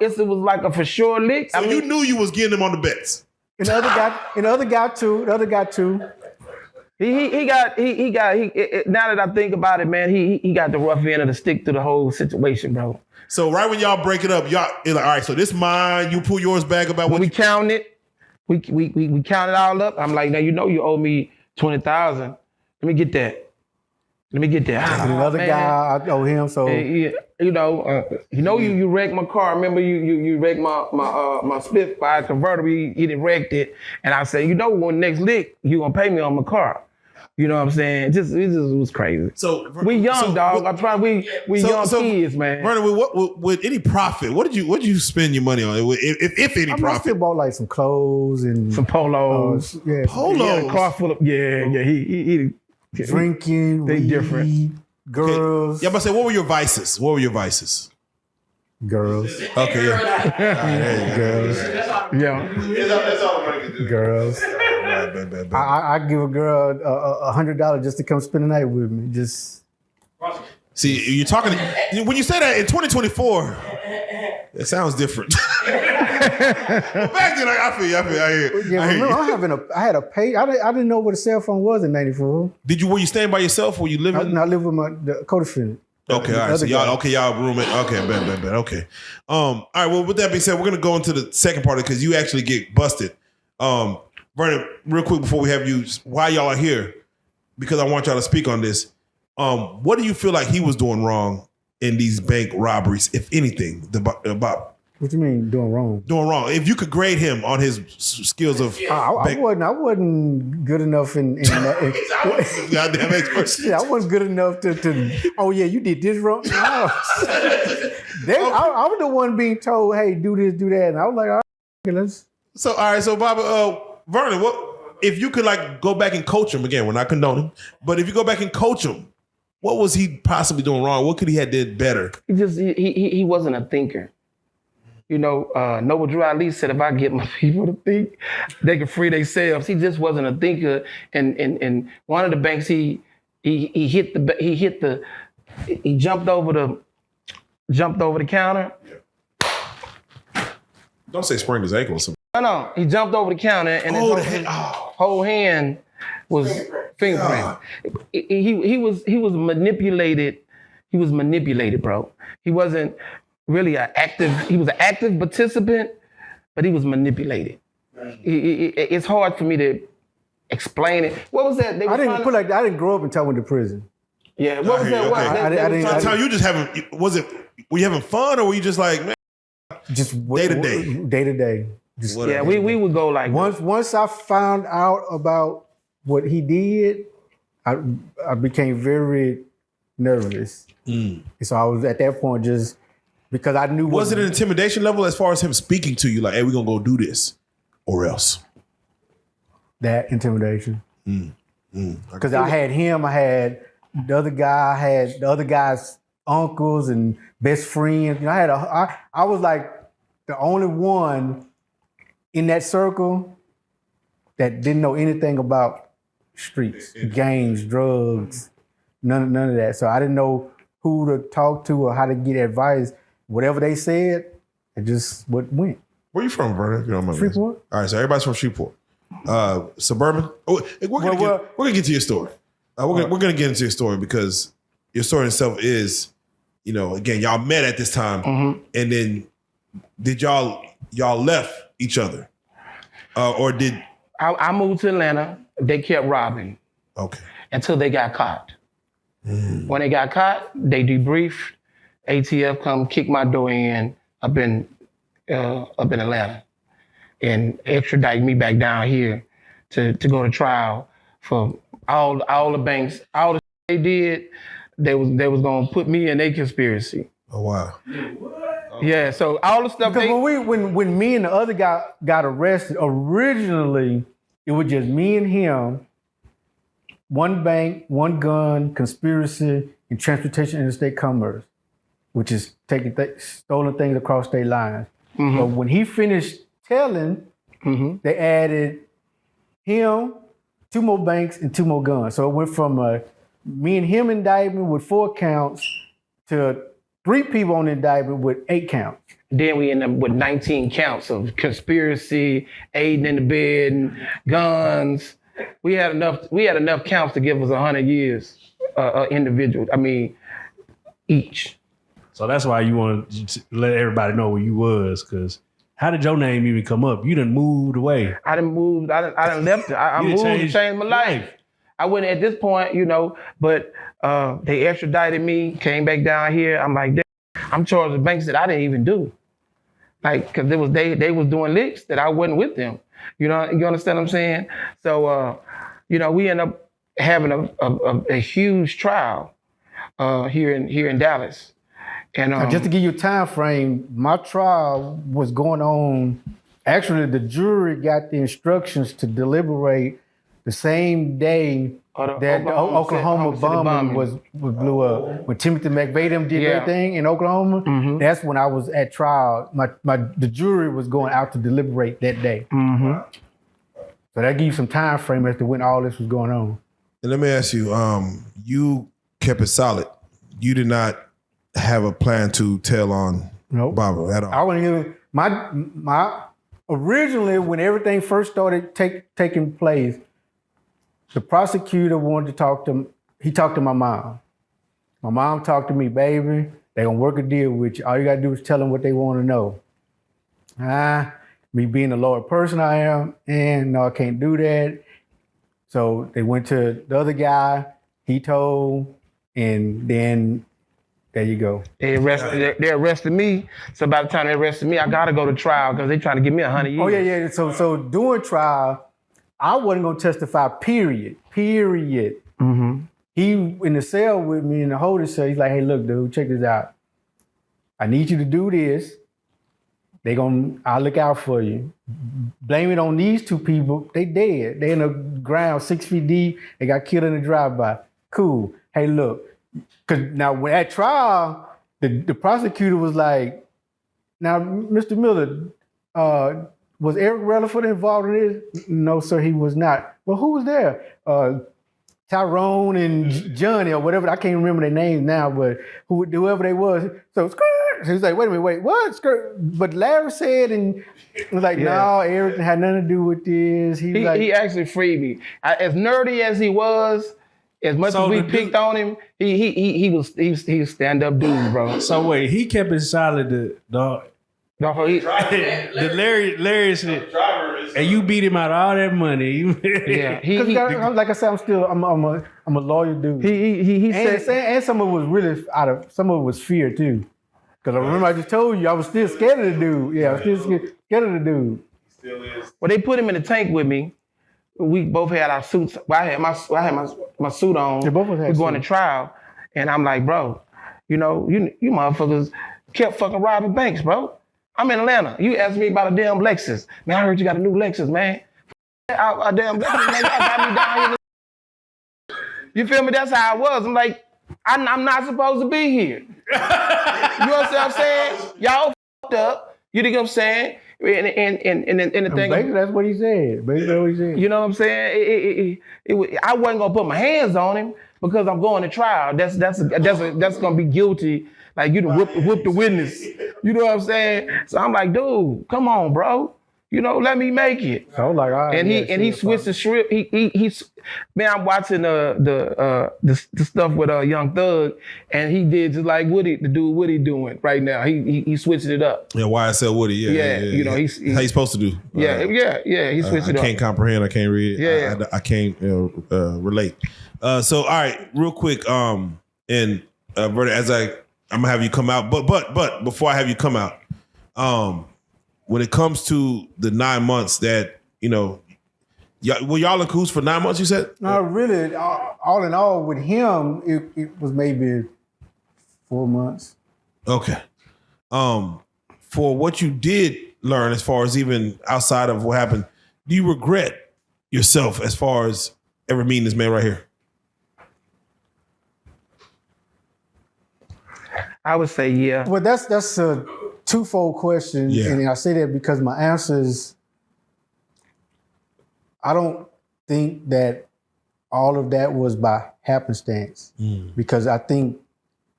it was like a for sure lick. So you knew you was getting him on the bets. And the other guy too. He got. Now that I think about it, man, he got the rough end of the stick through the whole situation, bro. So right when y'all break it up, y'all like, all right. So this mine, you pull yours back about when what we count it. We count it all up. I'm like, now you owe me $20,000. Let me get that. And another guy, I owe him. So you wrecked my car. Remember you wrecked my split by a convertible. He didn't wrecked it, and I said, when next lick you gonna pay me on my car. You know what I'm saying? It just was crazy. So we young, dog. I'm trying. We young kids, man. Vernon, with any profit, what did you spend your money on? If any profit, I still bought like some clothes and some polos. Polos. He had a car full of He drinking. They weed, different. Girls. Yeah, but say, what were your vices? Girls. Okay, yeah. Girls. Yeah. That's all I'm gonna do. Girls. I give a girl $100 just to come spend the night with me. Just see, you're talking when you say that in 2024. It sounds different. Well, back then, I feel you. I hear you. I had a pay. I didn't know what a cell phone was in '94. Were you staying by yourself? Were you living? I live with the co-defendant. Okay, all right. So y'all roommate. Okay, bet. Okay. All right. Well, with that being said, we're gonna go into the second part because you actually get busted. Vernon, real quick before we have you, why y'all are here, because I want y'all to speak on this. What do you feel like he was doing wrong in these bank robberies, if anything, about What you mean doing wrong? Doing wrong. If you could grade him on his skills of, I wasn't good enough in that. goddamn expert. Yeah, I wasn't good enough to. Oh yeah, you did this wrong. No. I was the one being told, "Hey, do this, do that," and I was like, "All right, let's." So all right, so Bobby, Vernon, what if you could like go back and coach him again? We're not condoning, but if you go back and coach him, what was he possibly doing wrong? What could he have did better? He wasn't a thinker. You know, Noble Drew Ali said, if I get my people to think, they can free themselves. He just wasn't a thinker. And one of the banks, he jumped over the counter. Don't say sprained his ankle or something. No, he jumped over the counter and his whole hand was fingerprint. He was manipulated. He was manipulated, bro. He wasn't really he was an active participant, but he was manipulated. It's hard for me to explain it. What was that? I didn't grow up until I went to prison. Yeah, what was that? Okay. I didn't. So you just were you having fun or were you just like, man? Just day to day. Day to day. Yeah, we would go like once I found out about what he did, I became very nervous. And so I was at that point just because I knew. Was it an intimidation level as far as him speaking to you, like, "Hey, we're gonna go do this," or else? That intimidation. Because I had him, I had the other guy, I had the other guy's uncles and best friends. You know, I was like the only one in that circle that didn't know anything about streets, gangs, drugs, none of that. So I didn't know who to talk to or how to get advice. Whatever they said, it just what went. Where you from, Vernon? If you don't mind. Shreveport. All right, so everybody's from Shreveport. Suburban. Oh, we're gonna get to your story. We're gonna get into your story because your story itself is, you know, again, y'all met at this time, and then did y'all left each other, or did I moved to Atlanta? They kept robbing. Okay. Until they got caught. When they got caught, they debriefed. ATF come kick my door in up in Atlanta, and extradite me back down here to go to trial for all the banks, all the they did. They was gonna put me in a conspiracy. Oh wow. Yeah, so all the stuff. Because when me and the other guy got arrested, originally it was just me and him. One bank, one gun, conspiracy, and transportation interstate commerce, which is taking stolen things across state lines. But when he finished telling, they added him, 2 more banks, and 2 more guns. So it went from me and him indictment with 4 counts to 3 people on the indictment with 8 counts. Then we end up with 19 counts of conspiracy, aiding in the bed, guns. We had enough counts to give us 100 years individual. I mean, each. So that's why you want to let everybody know where you was, because how did your name even come up? You done moved away. I done moved. I done left. I moved to change my life. I went at this point, you know, but they extradited me, came back down here. I'm like, I'm charged with banks that I didn't even do. Like, cause they was doing licks that I wasn't with them. You know, you understand what I'm saying? So, you know, we end up having a huge trial here in Dallas. And just to give you a time frame, my trial was going on. Actually, the jury got the instructions to deliberate the same day that the Oklahoma bombing was blew up. When Timothy McVeigh them did their thing in Oklahoma, that's when I was at trial. The jury was going out to deliberate that day. So that gives you some time frame as to when all this was going on. And let me ask you, you kept it solid. You did not have a plan to tell on Baba at all. I wasn't even my originally when everything first started taking place. The prosecutor wanted to talk to him. He talked to my mom. My mom talked to me, baby. They gonna work a deal with you. All you gotta do is tell them what they want to know. Me being the loyal person I am, and no, I can't do that. So they went to the other guy. He told, and then There you go. They arrested me. So by the time they arrested me, I gotta go to trial because they trying to give me 100 years. Oh yeah. So during trial, I wasn't gonna testify. Period. Mm-hmm. He in the cell with me in the holding cell. He's like, "Hey, look, dude, check this out. I need you to do this. I'll look out for you. Blame it on these two people. They dead. They in the ground 6 feet deep. They got killed in a drive-by. Cool. Hey, look, because now when at trial, the prosecutor was like, now, Mr. Miller, was Eric Rutherford involved in this? No, sir, he was not. Well, who was there? Tyrone and Johnny or whatever. I can't remember their names now, but whoever they was. So he was like, wait, what? But Larry said, and it was like, no, Eric had nothing to do with this. He actually freed me. As nerdy as he was, as much as we picked on him, he was stand-up dude, bro. So wait, he kept it solid, the Larry said, and you beat him out of all that money. Yeah, like I said, I'm a lawyer dude. He said, and some of it was really some of it was fear too. Because I remember I just told you I was still scared of the dude. Yeah, I was still scared of the dude. He still is. Well, they put him in the tank with me. We both had our suits. Well, I had my suit on. They both had we going to trial, and I'm like, bro, you motherfuckers kept fucking robbing banks, bro. I'm in Atlanta. You asked me about a damn Lexus. Man, I heard you got a new Lexus, man. A damn Lexus, man. Y'all got me down here. You feel me? That's how I was. I'm like, I'm not supposed to be here. You know what I'm saying? Y'all fucked up. You know what I'm saying? And the thing. Basically, that's what he said. You know what I'm saying? I wasn't gonna put my hands on him because I'm going to trial. That's gonna be guilty. Like you done whoop the witness. You know what I'm saying? So I'm like, dude, come on, bro. Let me make it. I was like, all right. And he switched the script. Man, I'm watching the stuff with Young Thug, and he did just like Woody, the dude Woody doing right now. He switched it up. Yeah, YSL Woody. Yeah. He's how you supposed to do. He switched it up. I can't comprehend. I can't read it. Yeah. I can't relate. So all right, real quick. And Berta, I'm gonna have you come out, but before I have you come out, when it comes to the 9 months that were y'all in cahoots for 9 months? You said no, really. All in all, with him, it was maybe 4 months. Okay. For what you did learn, as far as even outside of what happened, do you regret yourself as far as ever meeting this man right here? I would say yeah. Well, that's a twofold question, and I say that because my answer is, I don't think that all of that was by happenstance, because I think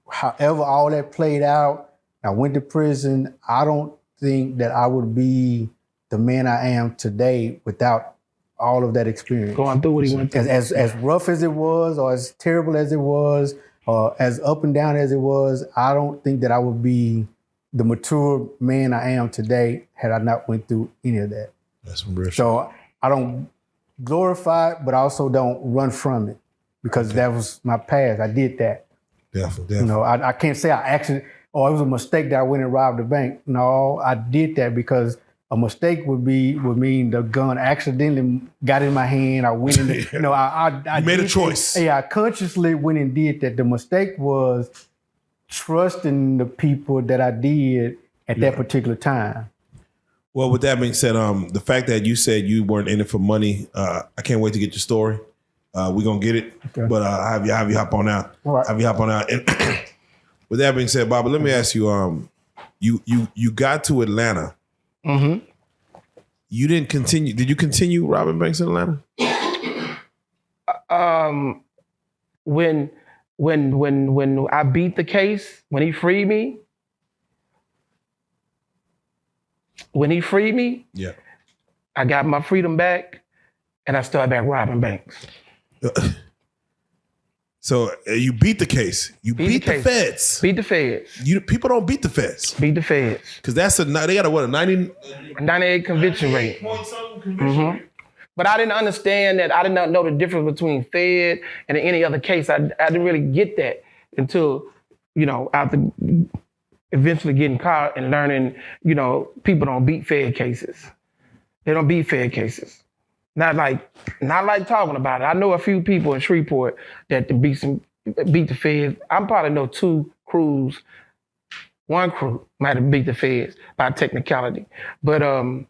however all that played out, I went to prison, I don't think that I would be the man I am today without all of that experience. Going through what he went through. As rough as it was, or as terrible as it was, or as up and down as it was, I don't think that I would be the mature man I am today had I not went through any of that. That's some real shit. So I don't glorify it, but I also don't run from it, because that was my past. I did that. Definitely. I can't say I actually, it was a mistake that I went and robbed the bank. No, I did that because a mistake would mean the gun accidentally got in my hand. I went in the, I made a choice. I consciously went and did that. The mistake was trusting the people that I did at that particular time. Well, with that being said, the fact that you said you weren't in it for money, I can't wait to get your story. We're gonna get it, but I have you hop on out. All right. Have you hop on out. And with that being said, Bobby, let me ask you. You got to Atlanta. Mm-hmm. You didn't continue. Did you continue robbing banks in Atlanta? When I beat the case, when he freed me, yeah, I got my freedom back, and I started back robbing banks. So you beat the case. You beat the feds. Beat the feds. People don't beat the feds. Beat the feds. Because they got a 98 conviction rate. Mm-hmm. But I didn't understand that. I did not know the difference between Fed and any other case. I didn't really get that until, after eventually getting caught and learning, people don't beat Fed cases. They don't beat Fed cases. Not like talking about it. I know a few people in Shreveport that beat the Feds. I probably know 2 crews. One crew might have beat the Feds by technicality. But so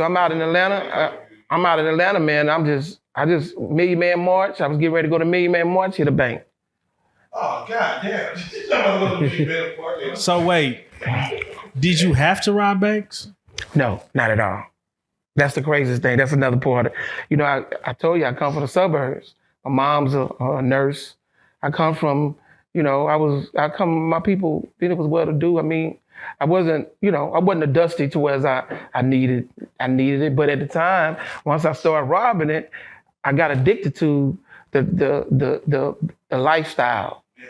I'm out in Atlanta. Man. I just Million Man March. I was getting ready to go to Million Man March, hit a bank. Oh, God damn. So wait, did you have to rob banks? No, not at all. That's the craziest thing. That's another part. I told you I come from the suburbs. My mom's a nurse. I come from, my people, it was well to do. I mean, I wasn't a dusty to where I needed it. But at the time, once I started robbing it, I got addicted to the lifestyle. Yeah.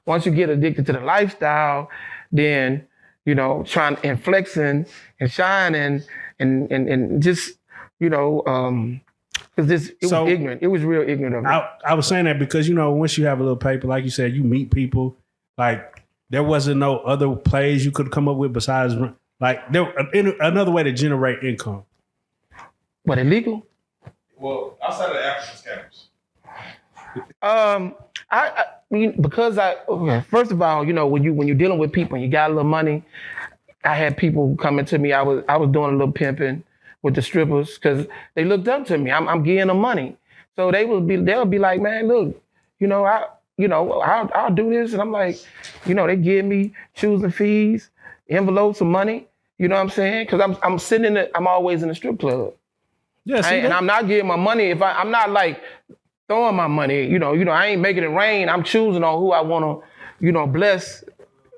Once you get addicted to the lifestyle, then, trying and flexing and shining and just, because it was ignorant. It was real ignorant of me. I was saying that because, once you have a little paper, like you said, you meet people, like there wasn't no other plays you could come up with besides, like another way to generate income. What, illegal? Well, outside of the African I scammers. mean, first of all, when you're dealing with people and you got a little money, I had people coming to me. I was doing a little pimping with the strippers because they looked up to me. I'm giving them money, so they'll be like, man, look, I'll do this, and I'm like, they give me shoes and fees, envelopes of money. You know what I'm saying? Because I'm always in the strip club. Yeah, and I'm not getting my money if I'm not like throwing my money. I ain't making it rain. I'm choosing on who I want to, bless.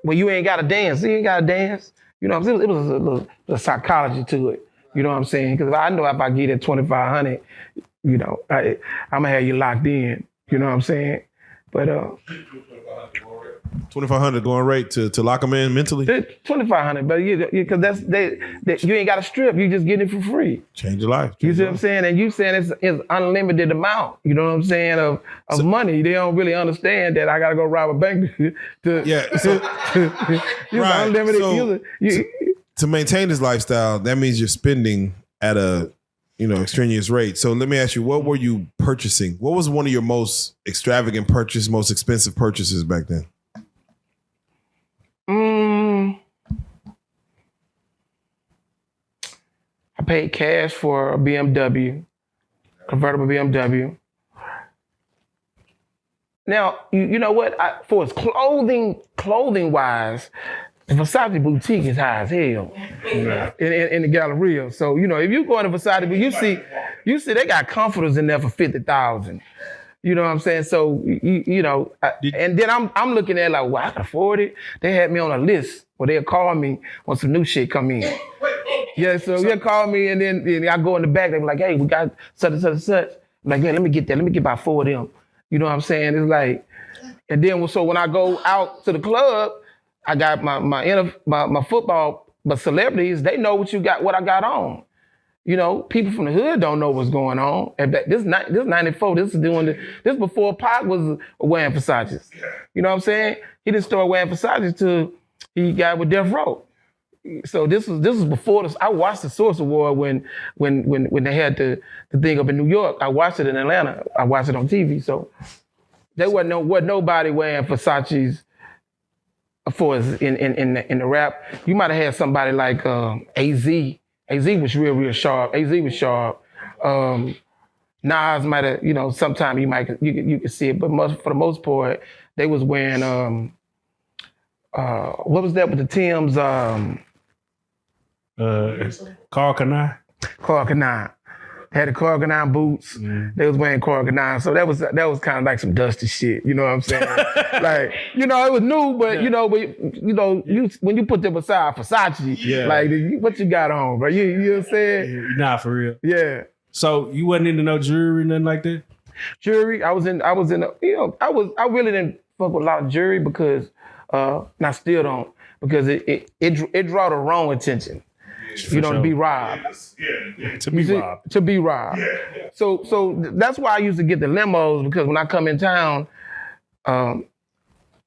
Well, you ain't got to dance. You ain't got to dance. It was a little psychology to it. You know what I'm saying? Because I know if I get that 2,500, I'm gonna have you locked in. You know what I'm saying? But 2,500 going rate to lock them in mentally. 2,500, but because you ain't got to strip. You just get it for free. Change your life. You see what I'm saying? And you saying it's unlimited amount. You know what I'm saying of money. They don't really understand that I got to go rob a bank unlimited. To maintain this lifestyle, that means you're spending at a extraneous rate. So let me ask you, what were you purchasing? What was one of your most extravagant purchases, most expensive purchases back then? I paid cash for a BMW, convertible BMW. Now, you know what? For its clothing wise, the Versace boutique is high as hell in the Galleria. So, if you go in the Versace boutique, you see they got comforters in there for $50,000. You know what I'm saying? So, and then I'm looking at it like, well, I can afford it. They had me on a list where they'll call me when some new shit come in. Yeah, so they'll call me and then I go in the back. They be like, hey, we got such and such and such. I'm like, yeah, let me get that. Let me get about 4 of them. You know what I'm saying? It's like, and then so when I go out to the club, I got my football, but celebrities, they know what I got on. People from the hood don't know what's going on. And this 94, this is before Pac was wearing Versace's. You know what I'm saying? He didn't start wearing Versace's till he got with Death Row. So this was before this. I watched the Source Award when they had the thing up in New York. I watched it in Atlanta. I watched it on TV. So there wasn't nobody wearing Versace's for us in the rap. You might have had somebody like AZ. AZ was real sharp. AZ was sharp. Nas might have, sometime you could see it, but for the most part, they was wearing what was that with the Timbs? Carl Kanai. Carl Kanai. Had the Carl Kanai boots. Mm. They was wearing Carl Kanai. So that was kind of like some dusty shit. You know what I'm saying? Like, it was new, but when you put them beside Versace, like what you got on, bro? You know what I'm saying? Nah, for real. Yeah. So you wasn't into no jewelry, nothing like that? Jewelry, I really didn't fuck with a lot of jewelry because and I still don't, because it draw the wrong attention. To be robbed. To be robbed. Yeah. So that's why I used to get the limos, because when I come in town,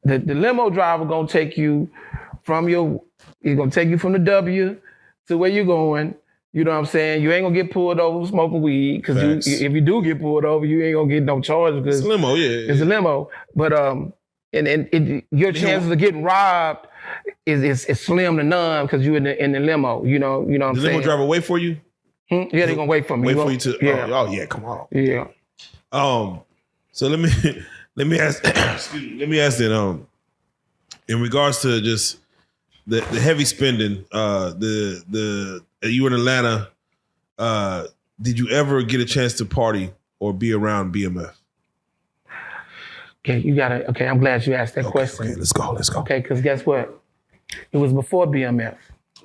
the limo driver gonna take you he's gonna take you from the W to where you're going. You know what I'm saying? You ain't gonna get pulled over smoking weed, because if you do get pulled over, you ain't gonna get no charge because it's a limo, yeah. It's a limo. But your chances of getting robbed is slim to none because you're in the limo. You know what I'm saying? The limo driver wait for you? Yeah, they're gonna wait for me. Wait for you to oh yeah, come on. Yeah. So let me ask let me ask that in regards to just the heavy spending, you were in Atlanta, did you ever get a chance to party or be around BMF? Okay, I'm glad you asked that question. Okay, let's go. Okay, because guess what? It was before BMF.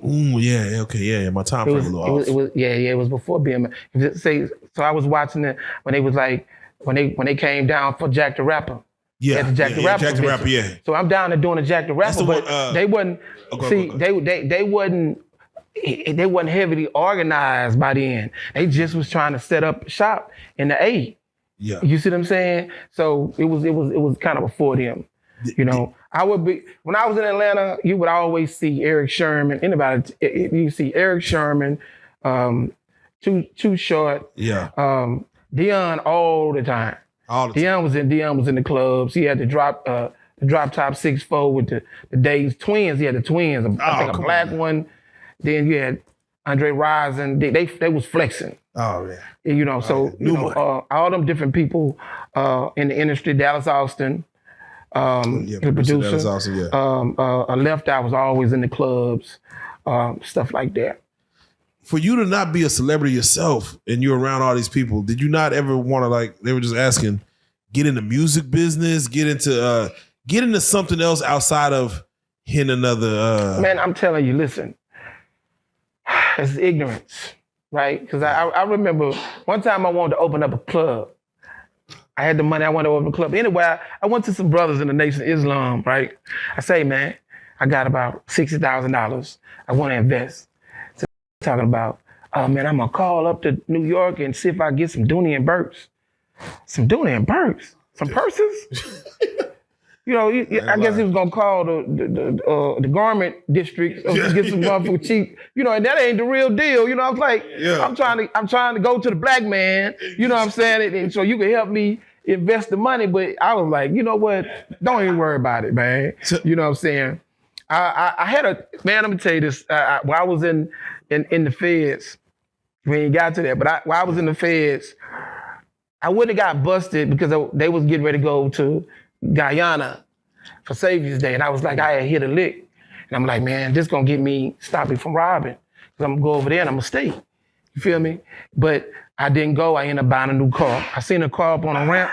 My time frame was a little off. It was before BMF. So I was watching it when they was like, when they came down for Jack the Rapper. Yeah, Jack the Rapper. Yeah. So I'm down there doing the Jack the Rapper, but they wasn't. They wasn't heavily organized by then. They just was trying to set up shop in the A. Yeah. You see what I'm saying? So it was kind of before them. You know, when I was in Atlanta, you would always see Eric Sherman. You see Eric Sherman, Too Short, Dion all the time. Dion was in the clubs. He had the drop top 6'4" with the Days twins. He had the twins. I think a black one. Then you had Andre Rison. They was flexing. Oh yeah. You know, so all them different people in the industry. Dallas Austin, the producer. Dallas Austin, Left Eye was always in the clubs, stuff like that. For you to not be a celebrity yourself and you're around all these people, did you not ever want to, like, they were just asking, get into music business, get into something else outside of hitting another? Man, I'm telling you, listen, it's ignorance, right? Because I remember one time I wanted to open up a club. I had the money, I wanted to open a club. Anyway, I went to some brothers in the Nation of Islam, right? I say, man, I got about $60,000. I want to invest. Talking about, oh man, I'm gonna call up to New York and see if I get some Dooney and Burks. Some Dooney and Burks? Some purses? You know, I guess he was gonna call the garment district to get some motherfucker cheap. You know, and that ain't the real deal. You know, I was like, I'm trying to go to the black man. You know what I'm saying? And so you can help me invest the money. But I was like, you know what? Don't even worry about it, man. You know what I'm saying? I had man, let me tell you this. While I was in the feds, we ain't got to that, but while I was in the feds, I wouldn't have got busted because they was getting ready to go to Guyana for Savior's Day. And I was like, I had hit a lick. And I'm like, man, this gonna stop me from robbing. Because I'm gonna go over there and I'm gonna stay. You feel me? But I didn't go. I ended up buying a new car. I seen a car up on a ramp.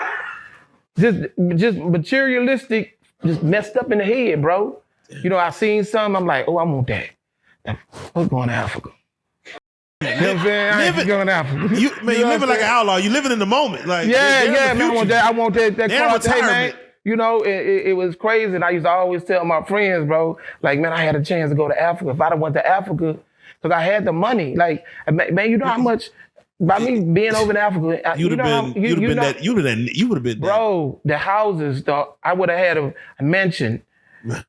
Just materialistic, just messed up in the head, bro. You know, I seen something, I'm like, oh, I want that. We're going to Africa. You know what I'm saying? I ain't going to Africa. You living like an outlaw. You living in the moment. Like, man, I want that car. Retirement. Man. You know, it was crazy. And I used to always tell my friends, bro, like, man, I had a chance to go to Africa. If I'd have went to Africa, because I had the money. Like, man, you know how much, by me being over in Africa, you would have been. Bro, the houses, I would have had a mansion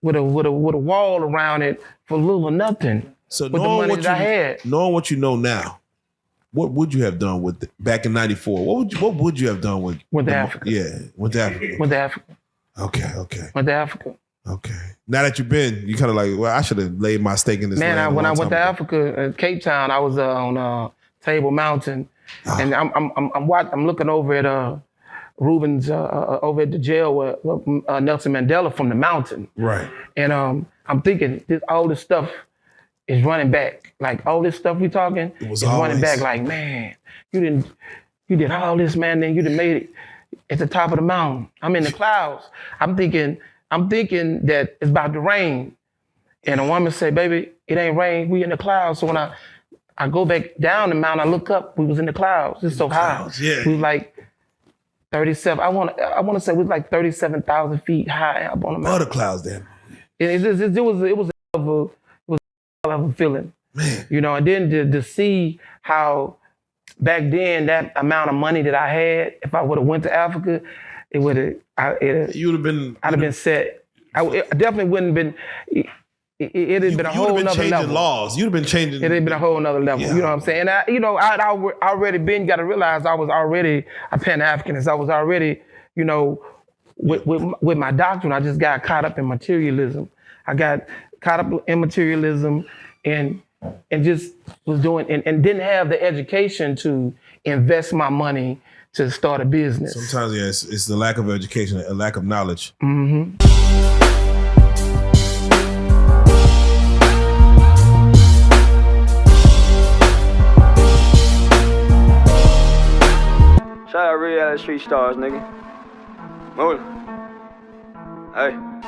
with a wall around it for little or nothing. So with the money that I had. Knowing what you know now, what would you have done with back in '94? What would you have done with Africa? Yeah, went to Africa. Went to Africa. Okay. Went to Africa. Okay. Now that you've been, you kind of like, well, I should have laid my stake in this. Man, when I went to Africa, Cape Town, I was on Table Mountain, and I'm looking over at Rubens over at the jail with Nelson Mandela from the mountain. Right. And I'm thinking all this stuff is running back. Like all this stuff we talking is running back. Like, man, you did all this, man, then you done made it at the top of the mountain. I'm in the clouds. I'm thinking that it's about to rain. And a woman say, baby, it ain't rain, we in the clouds. So when I go back down the mountain, I look up, we was in the clouds. It's so high. Yeah. We was like 37, I want to say we was like 37,000 feet high up on the mountain. Other clouds then. It was a feeling. Man. You know, and then to see how back then that amount of money that I had, if I would have went to Africa, I'd have been set. It definitely wouldn't been. It had been a whole nother level. Laws. You'd have been changing. It had been a whole nother level. Yeah. You know what I'm saying? And I'd already been. You got to realize I was already a Pan-Africanist. I was already, with my doctrine. I just got caught up in materialism. I got caught up in materialism and just was doing and didn't have the education to invest my money to start a business. Sometimes, it's the lack of education, a lack of knowledge. Mm-hmm. Shout out Reallyfe Street Starz, nigga. Move it. Hey.